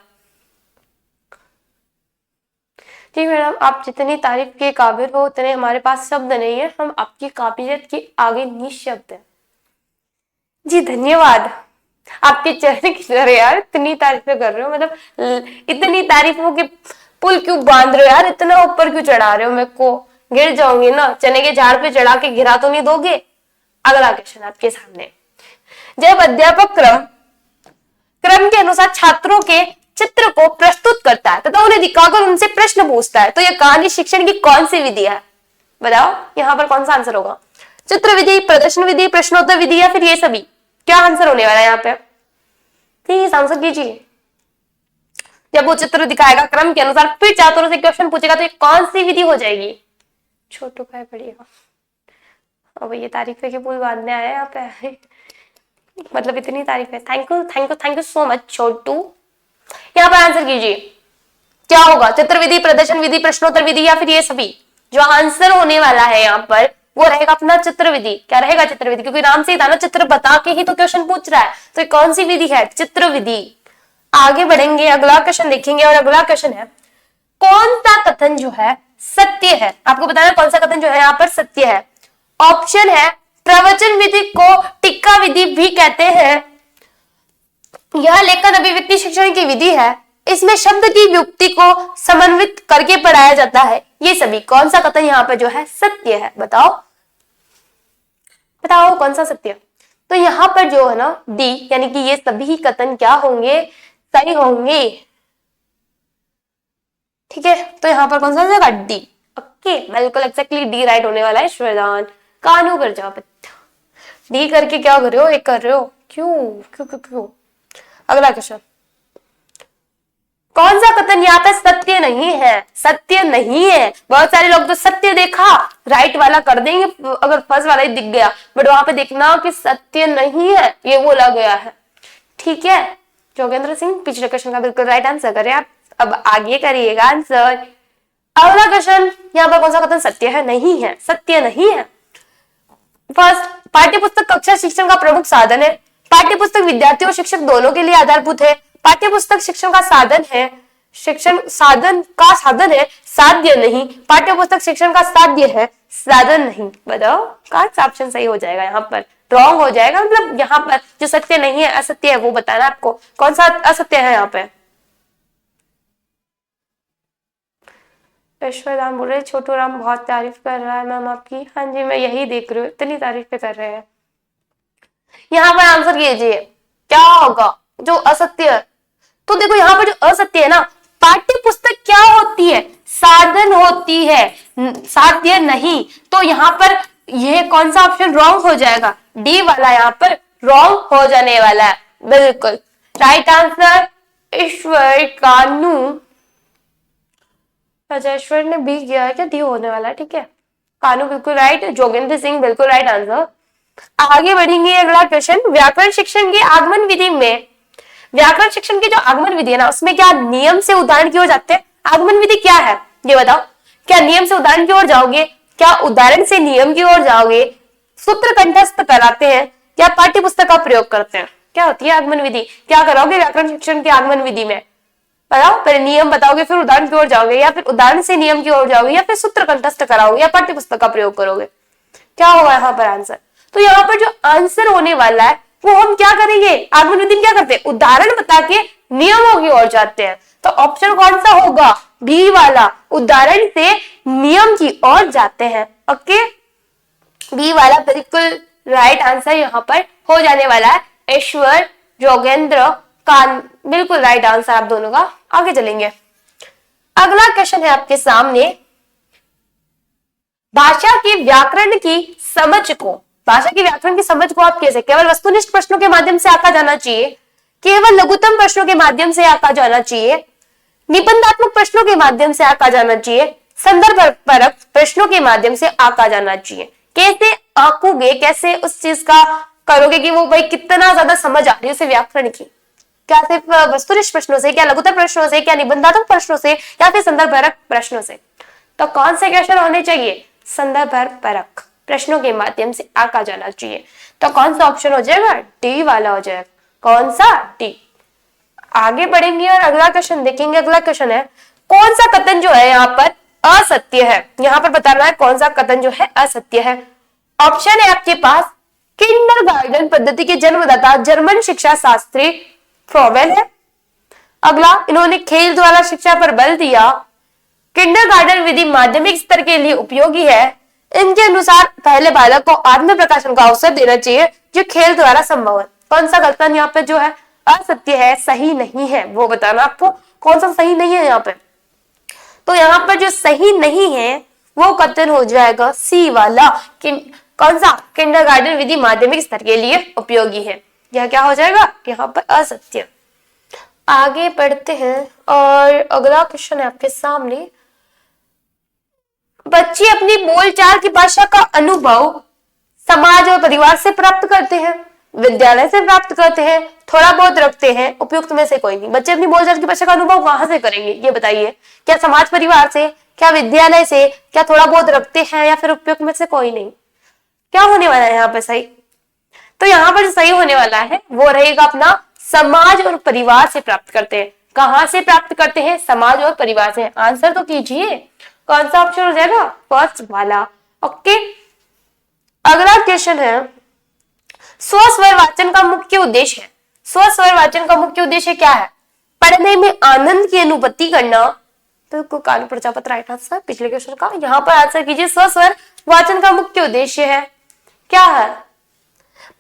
जी मैडम, आप जितनी तारीफ के काबिल हो उतने हमारे पास शब्द नहीं है, हम आपकी काबिलियत के आगे निःशब्द हैं। जी धन्यवाद, आपके चेहरे की तरह यार, इतनी तारीफें कर रहे हो, मतलब इतनी तारीफों के पुल क्यों बांध रहे हो यार, इतना ऊपर क्यों चढ़ा रहे हो मेरे को? गिर जाऊंगी ना, चने के झाड़ पे चढ़ा के गिरा तो नहीं दोगे? अगला क्वेश्चन आपके सामने, जब अध्यापक क्रम के अनुसार छात्रों के चित्र को प्रस्तुत करता है तथा उन्हें दिखाकर उनसे प्रश्न पूछता है, तो यह कहानी शिक्षण की कौन सी विधि है? बताओ यहाँ पर कौन सा आंसर होगा? चित्र विधि, प्रदर्शन विधि, प्रश्नोत्तर विधि, या फिर ये सभी? क्या आंसर होने वाला है यहाँ पे? प्लीज आंसर कीजिए। जब वो चित्र दिखाएगा क्रम के अनुसार, फिर छात्रों से क्वेश्चन पूछेगा, तो ये कौन सी विधि हो जाएगी? छोटू भाई बढ़िया, अब ये तारीफे के पुल बांधने आए यहाँ पे। मतलब इतनी तारीफ है, thank you thank you thank you so much छोटू। यहाँ पर आंसर कीजिए, क्या होगा? चित्र विधि, प्रदर्शन विधि, प्रश्नोत्तर विधि या फिर ये सभी? जो आंसर होने वाला है यहाँ पर वो रहेगा अपना चित्र विधि। क्या रहेगा? चित्र विधि, क्योंकि नाम से ही था ना, चित्र बता के ही तो क्वेश्चन पूछ रहा है, तो कौन सी विधि है? चित्र विधि। आगे बढ़ेंगे, अगला क्वेश्चन देखेंगे और अगला क्वेश्चन है कौन सा कथन जो है सत्य है? आपको बताना कौन सा कथन जो है यहाँ पर सत्य है। ऑप्शन है प्रवचन विधि को टिक्का विधि भी कहते हैं, यह लेखन अभिव्यक्ति शिक्षण की विधि है, इसमें शब्द की युक्ति को समन्वित करके पढ़ाया जाता है। ये सभी कौन सा कथन यहाँ पर जो है सत्य है? बताओ बताओ कौन सा सत्य? तो यहाँ पर जो है ना डी, यानी कि ये सभी कथन क्या होंगे? सही होंगे। ठीक है, तो यहाँ पर कौन सा जाएगा? डी। ओके, बिल्कुल एक्जैक्टली डी राइट होने वाला है। श्वेदान कानू कर जाओ बच्चा, डी करके क्या कर रहे हो? एक कर रहे हो, क्यों क्यों क्यों क्यों? अगला क्वेश्चन, कौन सा कथन यहाँ पे सत्य नहीं है? सत्य नहीं है। बहुत सारे लोग तो सत्य देखा राइट वाला कर देंगे अगर फर्स्ट वाला ही दिख गया, बट वहां पे देखना कि सत्य नहीं है ये बोला गया है। ठीक है जोगेंद्र सिंह, पिछले क्वेश्चन का बिल्कुल राइट आंसर करें आप। अब आगे करिएगा आंसर। अगला क्वेश्चन, यहाँ पर कौन सा कथन सत्य है? नहीं है, सत्य नहीं है। फर्स्ट, पाठ्यपुस्तक कक्षा शिक्षण का प्रमुख साधन है। पाठ्यपुस्तक विद्यार्थी और शिक्षक दोनों के लिए आधारभूत है। पाठ्यपुस्तक शिक्षण का साधन है, शिक्षण साधन का साधन है, साध्य नहीं। पाठ्यपुस्तक शिक्षण का साध्य है, साधन नहीं। बताओ कौन सा ऑप्शन सही हो जाएगा? यहाँ पर रॉन्ग हो जाएगा, मतलब यहाँ पर जो सत्य नहीं है असत्य है वो बताना आपको। कौन सा असत्य है यहाँ पे? ईश्वर राम बोल रहे छोटू राम बहुत तारीफ कर रहा है मैम आपकी। हाँ जी मैं यही देख रही हूँ, इतनी तारीफ कर रहे हैं। यहाँ पर आंसर कीजिए क्या होगा जो असत्य है? तो देखो यहाँ पर जो असत्य है ना, पाठ्य पुस्तक क्या होती है? साधन होती है, साध्य नहीं। तो यहाँ पर यह कौन सा ऑप्शन रॉन्ग हो जाएगा? डी वाला यहाँ पर रॉन्ग हो जाने वाला है। बिल्कुल राइट आंसर ईश्वर कानू। अच्छा ईश्वर ने बी किया है क्या? डी होने वाला है। ठीक है कानू बिल्कुल राइट, जोगेंद्र सिंह बिल्कुल राइट आंसर। आगे बढ़ेंगे, अगला क्वेश्चन, व्याकरण शिक्षण की आगमन विधि में, व्याकरण शिक्षण की जो आगमन विधि है ना उसमें क्या नियम से उदाहरण की ओर जाते हैं? आगमन विधि क्या है ये बताओ? क्या नियम से उदाहरण की ओर जाओगे? क्या उदाहरण से नियम की ओर जाओगे? सूत्र कंठस्थ कराते हैं या पाठ्य पुस्तक का प्रयोग करते हैं? क्या होती है आगमन विधि? क्या करोगे व्याकरण शिक्षण की आगमन विधि में? बताओ, पहले नियम बताओगे फिर उदाहरण की ओर जाओगे, या फिर उदाहरण से नियम की ओर जाओगे, या फिर सूत्र कंठस्थ कराओगे, या पाठ्य पुस्तक का प्रयोग करोगे? क्या होगा यहाँ पर आंसर? तो यहाँ पर जो आंसर होने वाला है वो हम क्या करेंगे? आगमन विधि में क्या करते हैं? उदाहरण बता के नियमों की ओर जाते हैं। तो ऑप्शन कौन सा होगा? बी वाला, उदाहरण से नियम की ओर जाते हैं। ओके बी वाला बिल्कुल राइट आंसर यहाँ पर हो जाने वाला है। ईश्वर जोगेंद्र कान बिल्कुल राइट आंसर आप दोनों का। आगे चलेंगे, अगला क्वेश्चन है आपके सामने, भाषा के व्याकरण की समझ को, भाषा की व्याकरण की समझ को आप कैसे? केवल वस्तुनिष्ठ प्रश्नों के माध्यम से आका जाना चाहिए, केवल लघुत्तम प्रश्नों के माध्यम से आका जाना चाहिए, निबंधात्मक प्रश्नों के माध्यम से आका जाना चाहिए, संदर्भ परक प्रश्नों के माध्यम से आका जाना चाहिए? कैसे आकोगे? कैसे उस चीज का करोगे कि वो भाई कितना ज्यादा समझ आ रही है उसे व्याकरण की? क्या सिर्फ वस्तुनिष्ठ प्रश्नों से, क्या लघुत्तम प्रश्नों से, क्या निबंधात्मक प्रश्नों से, या फिर संदर्भ परक प्रश्नों से? तो कौन से क्वेश्चन होने चाहिए? संदर्भ परक प्रश्नों के माध्यम से आका जाना चाहिए। तो कौन सा ऑप्शन हो जाएगा? डी वाला हो जाएगा। कौन सा? डी। आगे बढ़ेंगे और अगला क्वेश्चन देखेंगे। अगला क्वेश्चन है, कौन सा कथन जो है यहाँ पर असत्य है? यहाँ पर बताना है कौन सा कथन जो है असत्य है। ऑप्शन है आपके पास, किंडरगार्टन पद्धति के जन्मदाता जर्मन शिक्षा शास्त्री फ्रॉवेल है। अगला, इन्होंने खेल द्वारा शिक्षा पर बल दिया। किंडरगार्टन विधि माध्यमिक स्तर के लिए उपयोगी है। इनके अनुसार पहले बालक को आत्म प्रकाशन का अवसर देना चाहिए जो खेल द्वारा संभव है। कौन सा कथन यहाँ पे जो है असत्य है, सही नहीं है, वो बताना आपको कौन सा सही नहीं है यहाँ पे। तो यहाँ पर जो सही नहीं है वो कथन हो जाएगा सी वाला। कौन सा? किंडरगार्टन विधि माध्यमिक स्तर के लिए उपयोगी है। यह क्या हो जाएगा यहाँ पर? असत्य। आगे बढ़ते हैं और अगला क्वेश्चन है आपके सामने, बच्चे अपनी बोलचाल की भाषा का अनुभव समाज और परिवार से प्राप्त करते हैं। विद्यालय से प्राप्त करते हैं, थोड़ा बहुत रखते हैं, उपयुक्त में से कोई नहीं। बच्चे अपनी बोलचाल की भाषा का अनुभव कहाँ से करेंगे ये बताइए? क्या समाज परिवार से, क्या विद्यालय से, क्या थोड़ा बहुत रखते हैं, या फिर उपयुक्त में से कोई नहीं? क्या होने वाला है यहाँ पे सही? तो यहाँ पर जो सही होने वाला है वो रहेगा अपना समाज और परिवार से प्राप्त करते हैं। कहां से प्राप्त करते हैं? समाज और परिवार से। आंसर तो कीजिए, कौन सा ऑप्शन हो जाएगा? फर्स्ट वाला। ओके, अगला क्वेश्चन है, स्वस्वर वाचन का मुख्य उद्देश्य है। स्वस्वर वाचन का मुख्य उद्देश्य क्या है? पढ़ने में आनंद की अनुभूति करना। तो कानू प्रजापति राइट आंसर पिछले क्वेश्चन का। यहाँ पर आंसर कीजिए, स्वस्वर वाचन का मुख्य उद्देश्य है क्या है?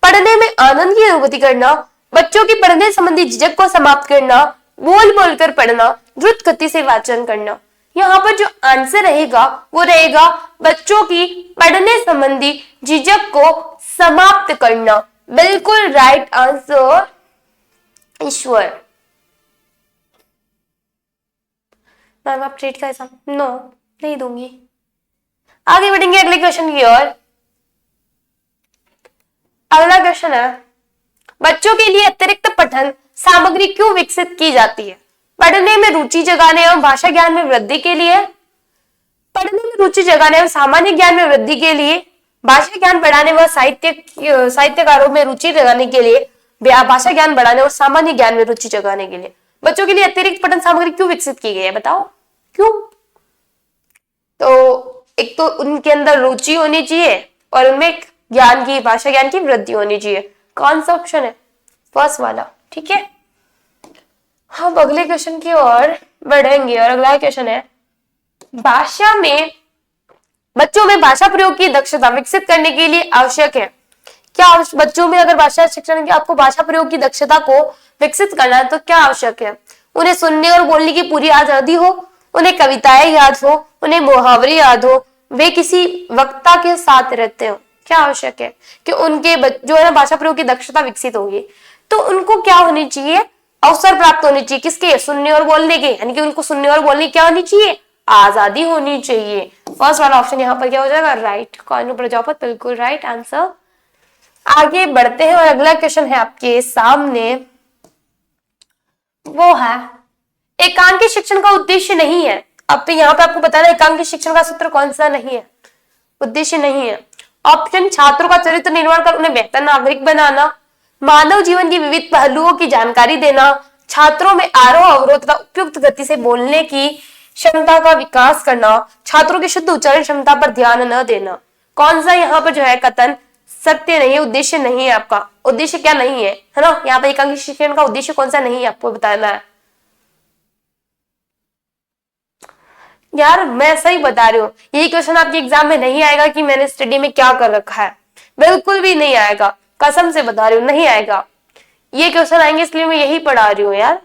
पढ़ने में आनंद की अनुभूति करना, बच्चों की पढ़ने संबंधी झिझक को समाप्त करना, बोल बोलकर पढ़ना, द्रुत गति से वाचन करना। यहाँ पर जो आंसर रहेगा वो रहेगा बच्चों की पढ़ने संबंधी झिझक को समाप्त करना। बिल्कुल राइट आंसर ईश्वर। मैम आप ट्रीट का ऐसा नो नहीं दूंगी। आगे बढ़ेंगे अगले क्वेश्चन की ओर। अगला क्वेश्चन है, बच्चों के लिए अतिरिक्त पठन सामग्री क्यों विकसित की जाती है? पढ़ने में रुचि जगाने एवं भाषा ज्ञान में वृद्धि के लिए, पढ़ने में रुचि जगाने एवं सामान्य ज्ञान में वृद्धि के लिए, भाषा ज्ञान बढ़ाने व साहित्यकारों में रुचि जगाने के लिए, भाषा ज्ञान बढ़ाने और सामान्य ज्ञान में रुचि जगाने के लिए बच्चों के लिए अतिरिक्त पठन सामग्री क्यों विकसित की गई है? बताओ क्यों? तो एक तो उनके अंदर रुचि होनी चाहिए और उनमें ज्ञान की, भाषा ज्ञान की वृद्धि होनी चाहिए। कौन सा ऑप्शन है? फर्स्ट वाला। ठीक है, हम अगले क्वेश्चन की ओर बढ़ेंगे और अगला क्वेश्चन है, भाषा में बच्चों में भाषा प्रयोग की दक्षता विकसित करने के लिए आवश्यक है क्या? बच्चों में अगर भाषा शिक्षण की आपको भाषा प्रयोग की दक्षता को विकसित करना है तो क्या आवश्यक है? उन्हें सुनने और बोलने की पूरी आजादी हो, उन्हें कविताएं याद हो, उन्हें मुहावरे याद हो, वे किसी वक्ता के साथ रहते हो। क्या आवश्यक है कि उनके जो है ना भाषा प्रयोग की दक्षता विकसित होगी, तो उनको क्या होनी चाहिए? अवसर प्राप्त होनी चाहिए। किसके? सुनने और बोलने के, यानी कि उनको सुनने और बोलने की क्या होनी चाहिए? आजादी होनी चाहिए। फर्स्ट वाला ऑप्शन यहाँ पर क्या हो जाएगा? राइट। कानू प्रजापति बिल्कुल राइट आंसर। आगे बढ़ते हैं और अगला क्वेश्चन है आपके सामने, वो है एकांकी शिक्षण का उद्देश्य नहीं है। अब यहाँ पे आपको बताना एकांकी शिक्षण का सूत्र कौन सा नहीं है, उद्देश्य नहीं है। ऑप्शन, छात्रों का चरित्र निर्माण कर उन्हें बेहतर नागरिक बनाना, मानव जीवन की विविध पहलुओं की जानकारी देना, छात्रों में आरोह अवरोध तथा उपयुक्त गति से बोलने की क्षमता का विकास करना, छात्रों की शुद्ध उच्चारण क्षमता पर ध्यान न देना। कौन सा यहाँ पर जो है कथन सत्य नहीं है, उद्देश्य नहीं है? आपका उद्देश्य क्या नहीं है ना? यहाँ पर एकांकी शिक्षण का उद्देश्य कौन सा नहीं है आपको बताना है। यार मैं सही बता रही हूँ, यही क्वेश्चन आपके एग्जाम में नहीं आएगा कि मैंने स्टडी में क्या कर रखा है, बिल्कुल भी नहीं आएगा, कसम से बता रही हूँ नहीं आएगा। ये क्वेश्चन आएंगे इसलिए मैं यही पढ़ा रही हूँ यार,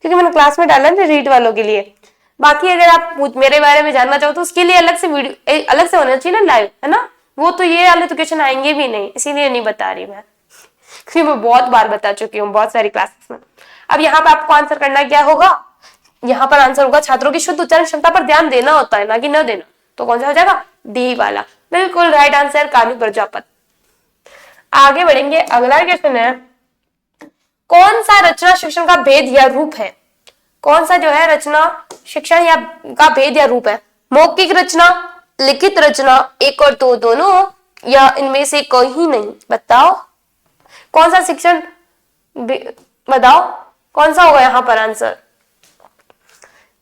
क्योंकि मैंने क्लास में डाला ना रीड वालों के लिए। बाकी अगर आप मेरे बारे में जानना चाहो तो उसके लिए अलग से वीडियो अलग से होना चाहिए ना लाइव, है ना? वो तो ये वाले तो क्वेश्चन आएंगे भी नहीं, इसीलिए नहीं बता रही मैं, क्योंकि मैं बहुत बार बता चुकी हूँ बहुत सारी क्लासेस में। अब यहाँ पे आपको आंसर करना क्या होगा? यहाँ पर आंसर होगा छात्रों की शुद्ध उच्चारण क्षमता पर ध्यान देना होता है, ना कि न देना। तो कौन सा हो जाएगा? डी वाला। बिल्कुल राइट आंसर कानू प्रजापति। आगे बढ़ेंगे, अगला क्वेश्चन है, कौन सा रचना शिक्षण का भेद या रूप है? कौन सा जो है रचना शिक्षण या का भेद या रूप है? मौखिक रचना, लिखित रचना, एक और दो दोनों, या इनमें से कोई ही नहीं? बताओ कौन सा शिक्षण, बताओ कौन सा होगा यहाँ पर आंसर?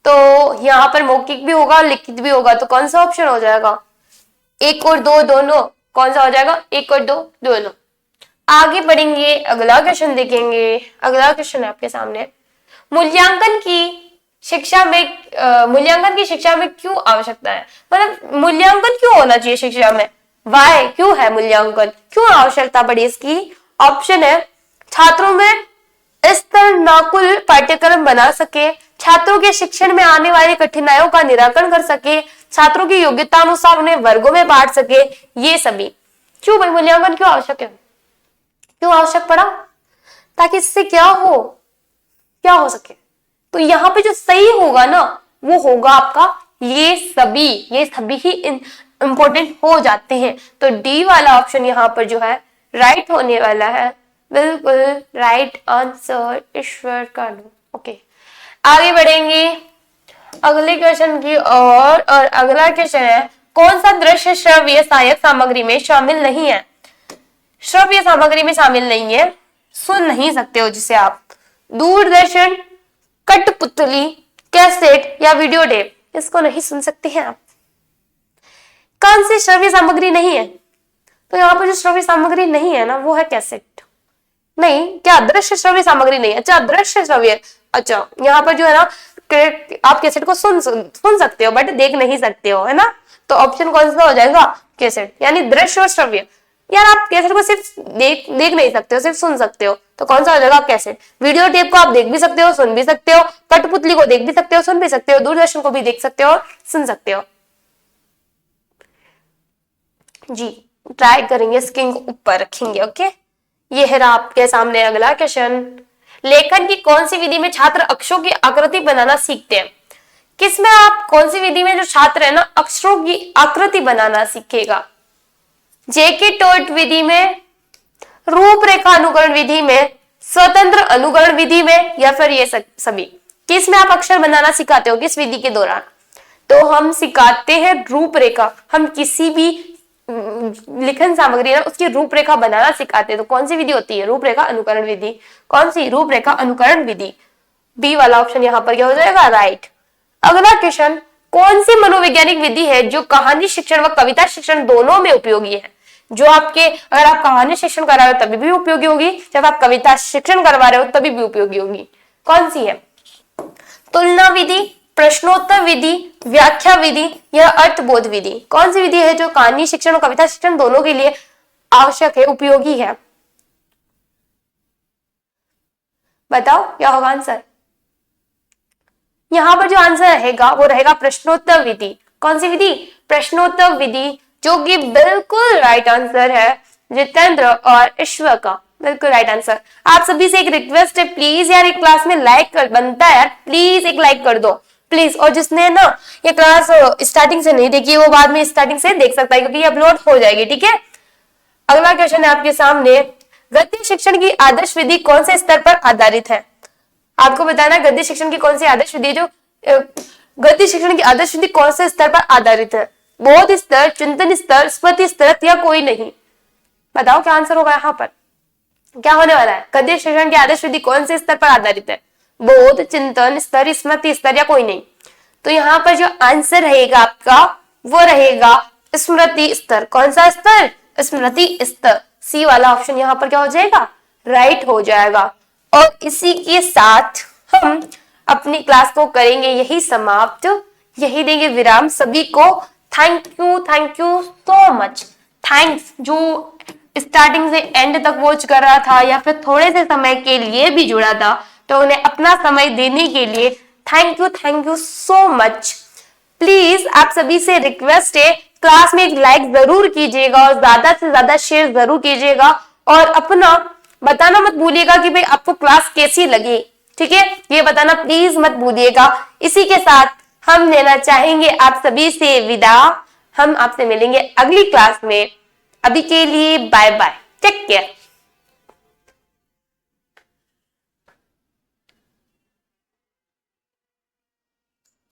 तो यहाँ पर मौखिक भी होगा लिखित भी होगा, तो कौन सा ऑप्शन हो जाएगा? एक और दो दोनों। कौन सा हो जाएगा? एक और दो दोनों। आगे बढ़ेंगे, अगला क्वेश्चन देखेंगे। अगला क्वेश्चन है आपके सामने, मूल्यांकन की शिक्षा में क्यों आवश्यकता है? मतलब मूल्यांकन क्यों होना चाहिए शिक्षा में? वाई, क्यों है मूल्यांकन, क्यों आवश्यकता पड़ी इसकी? ऑप्शन है, छात्रों में स्तरनाकुल पाठ्यक्रम बना सके, छात्रों के शिक्षण में आने वाली कठिनाइयों का निराकरण कर सके, छात्रों की योग्यता अनुसार उन्हें वर्गों में बांट सके, ये सभी। क्यों भाई मूल्यांकन क्यों आवश्यक है? क्यों आवश्यक पड़ा? ताकि इससे क्या हो सके। तो यहाँ पे जो सही होगा ना वो होगा आपका ये सभी ही इंपॉर्टेंट हो जाते हैं। तो डी वाला ऑप्शन यहाँ पर जो है राइट होने वाला है। बिल्कुल राइट आंसर ईश्वर कानू। ओके, आगे बढ़ेंगे अगले क्वेश्चन की और अगला क्वेश्चन है कौन सा दृश्य श्रव्य सहायक सामग्री में शामिल नहीं है? श्रव्य सामग्री में शामिल नहीं है, सुन नहीं सकते हो जिसे आप। दूरदर्शन, कठपुतली, कैसेट या वीडियो टेप, इसको नहीं सुन सकते हैं आप। कौन सी श्रव्य सामग्री नहीं है? तो यहाँ पर जो श्रव्य सामग्री नहीं है ना वो है कैसेट। नहीं, क्या दृश्य श्रव्य सामग्री नहीं है? अच्छा, दृश्य श्रव्य, अच्छा यहाँ पर जो है ना आप कैसेट को सुन सकते हो बट देख नहीं सकते हो, है ना। तो ऑप्शन कौन सा हो जाएगा? कैसेट, यानी दृश्य और श्रव्य। यार आप कैसेट को सिर्फ देख नहीं सकते हो, सिर्फ सुन सकते हो, तो कौन सा हो जाएगा? कैसेट। वीडियो टेप को आप देख भी सकते हो, सुन भी सकते हो, कठपुतली को देख भी सकते हो, सुन भी सकते हो, दूरदर्शन को भी देख सकते हो, सुन सकते हो। जी, ट्राई करेंगे, स्क्रीन को ऊपर रखेंगे। ओके, ये है आपके सामने अगला क्वेश्चन। लेखन की कौन सी विधि में छात्र अक्षरों की आकृति बनाना सीखते हैं? किसमें आप कौन सी विधि में जो छात्र है ना अक्षरों की आकृति बनाना सीखेगा? जेके टोट विधि में, रूपरेखा अनुकरण विधि में, स्वतंत्र अनुकरण विधि में, या फिर ये सभी? किस में आप अक्षर बनाना सिखाते हो, किस विधि के दौरान? तो हम सिखाते हैं रूपरेखा। हम किसी भी लिखन सामग्री है उसकी रूपरेखा बनाना सिखाते हैं। तो कौन सी विधि होती है? रूपरेखा अनुकरण विधि। कौन सी? रूपरेखा अनुकरण विधि। बी वाला ऑप्शन यहाँ पर क्या हो जाएगा? राइट। अगला क्वेश्चन, कौन सी मनोवैज्ञानिक विधि है जो कहानी शिक्षण व कविता शिक्षण दोनों में उपयोगी है? जो आपके, अगर आप कहानी शिक्षण करा रहे हो तभी भी उपयोगी होगी, जब आप कविता शिक्षण करवा रहे हो तभी भी उपयोगी होगी। कौन सी है? तुलना विधि, प्रश्नोत्तर विधि, व्याख्या विधि या अर्थबोध विधि? कौन सी विधि है जो कहानी शिक्षण और कविता शिक्षण दोनों के लिए आवश्यक है, उपयोगी है? बताओ क्या होगा आंसर। यहाँ पर जो आंसर रहेगा वो रहेगा प्रश्नोत्तर विधि। कौन सी विधि? प्रश्नोत्तर विधि, जो कि बिल्कुल राइट आंसर है जितेंद्र और ईश्वर का, बिल्कुल राइट आंसर। आप सभी से एक रिक्वेस्ट है, प्लीज यार एक क्लास में लाइक कर बनता है यार, प्लीज एक लाइक कर दो प्लीज। और जिसने ना ये क्लास स्टार्टिंग से नहीं देखी वो बाद में स्टार्टिंग से देख सकता है क्योंकि ये अपलोड हो जाएगी, ठीक है। अगला क्वेश्चन है आपके सामने, गद्य शिक्षण की आदर्श विधि कौन से स्तर पर आधारित है? आपको बताना गद्य शिक्षण की कौन सी आदर्श विधि, जो गद्य शिक्षण की आदर्श विधि कौन से स्तर पर आधारित है? बोध स्तर, चिंतन स्तर, स्मृति स्तर या कोई नहीं? बताओ क्या आंसर होगा यहाँ पर, क्या होने वाला है? गद्य शिक्षण की आदर्श विधि कौन से स्तर पर आधारित है? बोध, चिंतन स्तर, स्मृति स्तर या कोई नहीं? तो यहाँ पर जो आंसर रहेगा आपका वो रहेगा स्मृति स्तर। कौन सा स्तर? स्मृति स्तर। सी वाला ऑप्शन यहाँ पर क्या हो जाएगा? राइट हो जाएगा। और इसी के साथ हम अपनी क्लास को करेंगे यही समाप्त, यही देंगे विराम। सभी को thank you so much. Thanks जो स्टार्टिंग से एंड तक वॉच कर रहा था या फिर थोड़े से समय के लिए भी जुड़ा था, तो उन्हें अपना समय देने के लिए thank you so much. Please आप सभी से रिक्वेस्ट है, क्लास में एक लाइक जरूर कीजिएगा और ज्यादा से ज्यादा शेयर जरूर कीजिएगा और अपना बताना मत भूलिएगा कि भाई आपको क्लास कैसी लगी, ठीक है, ये बताना प्लीज मत भूलिएगा। इसी के साथ हम लेना चाहेंगे आप सभी से विदा। हम आपसे मिलेंगे अगली क्लास में। अभी के लिए बाय बाय, टेक केयर।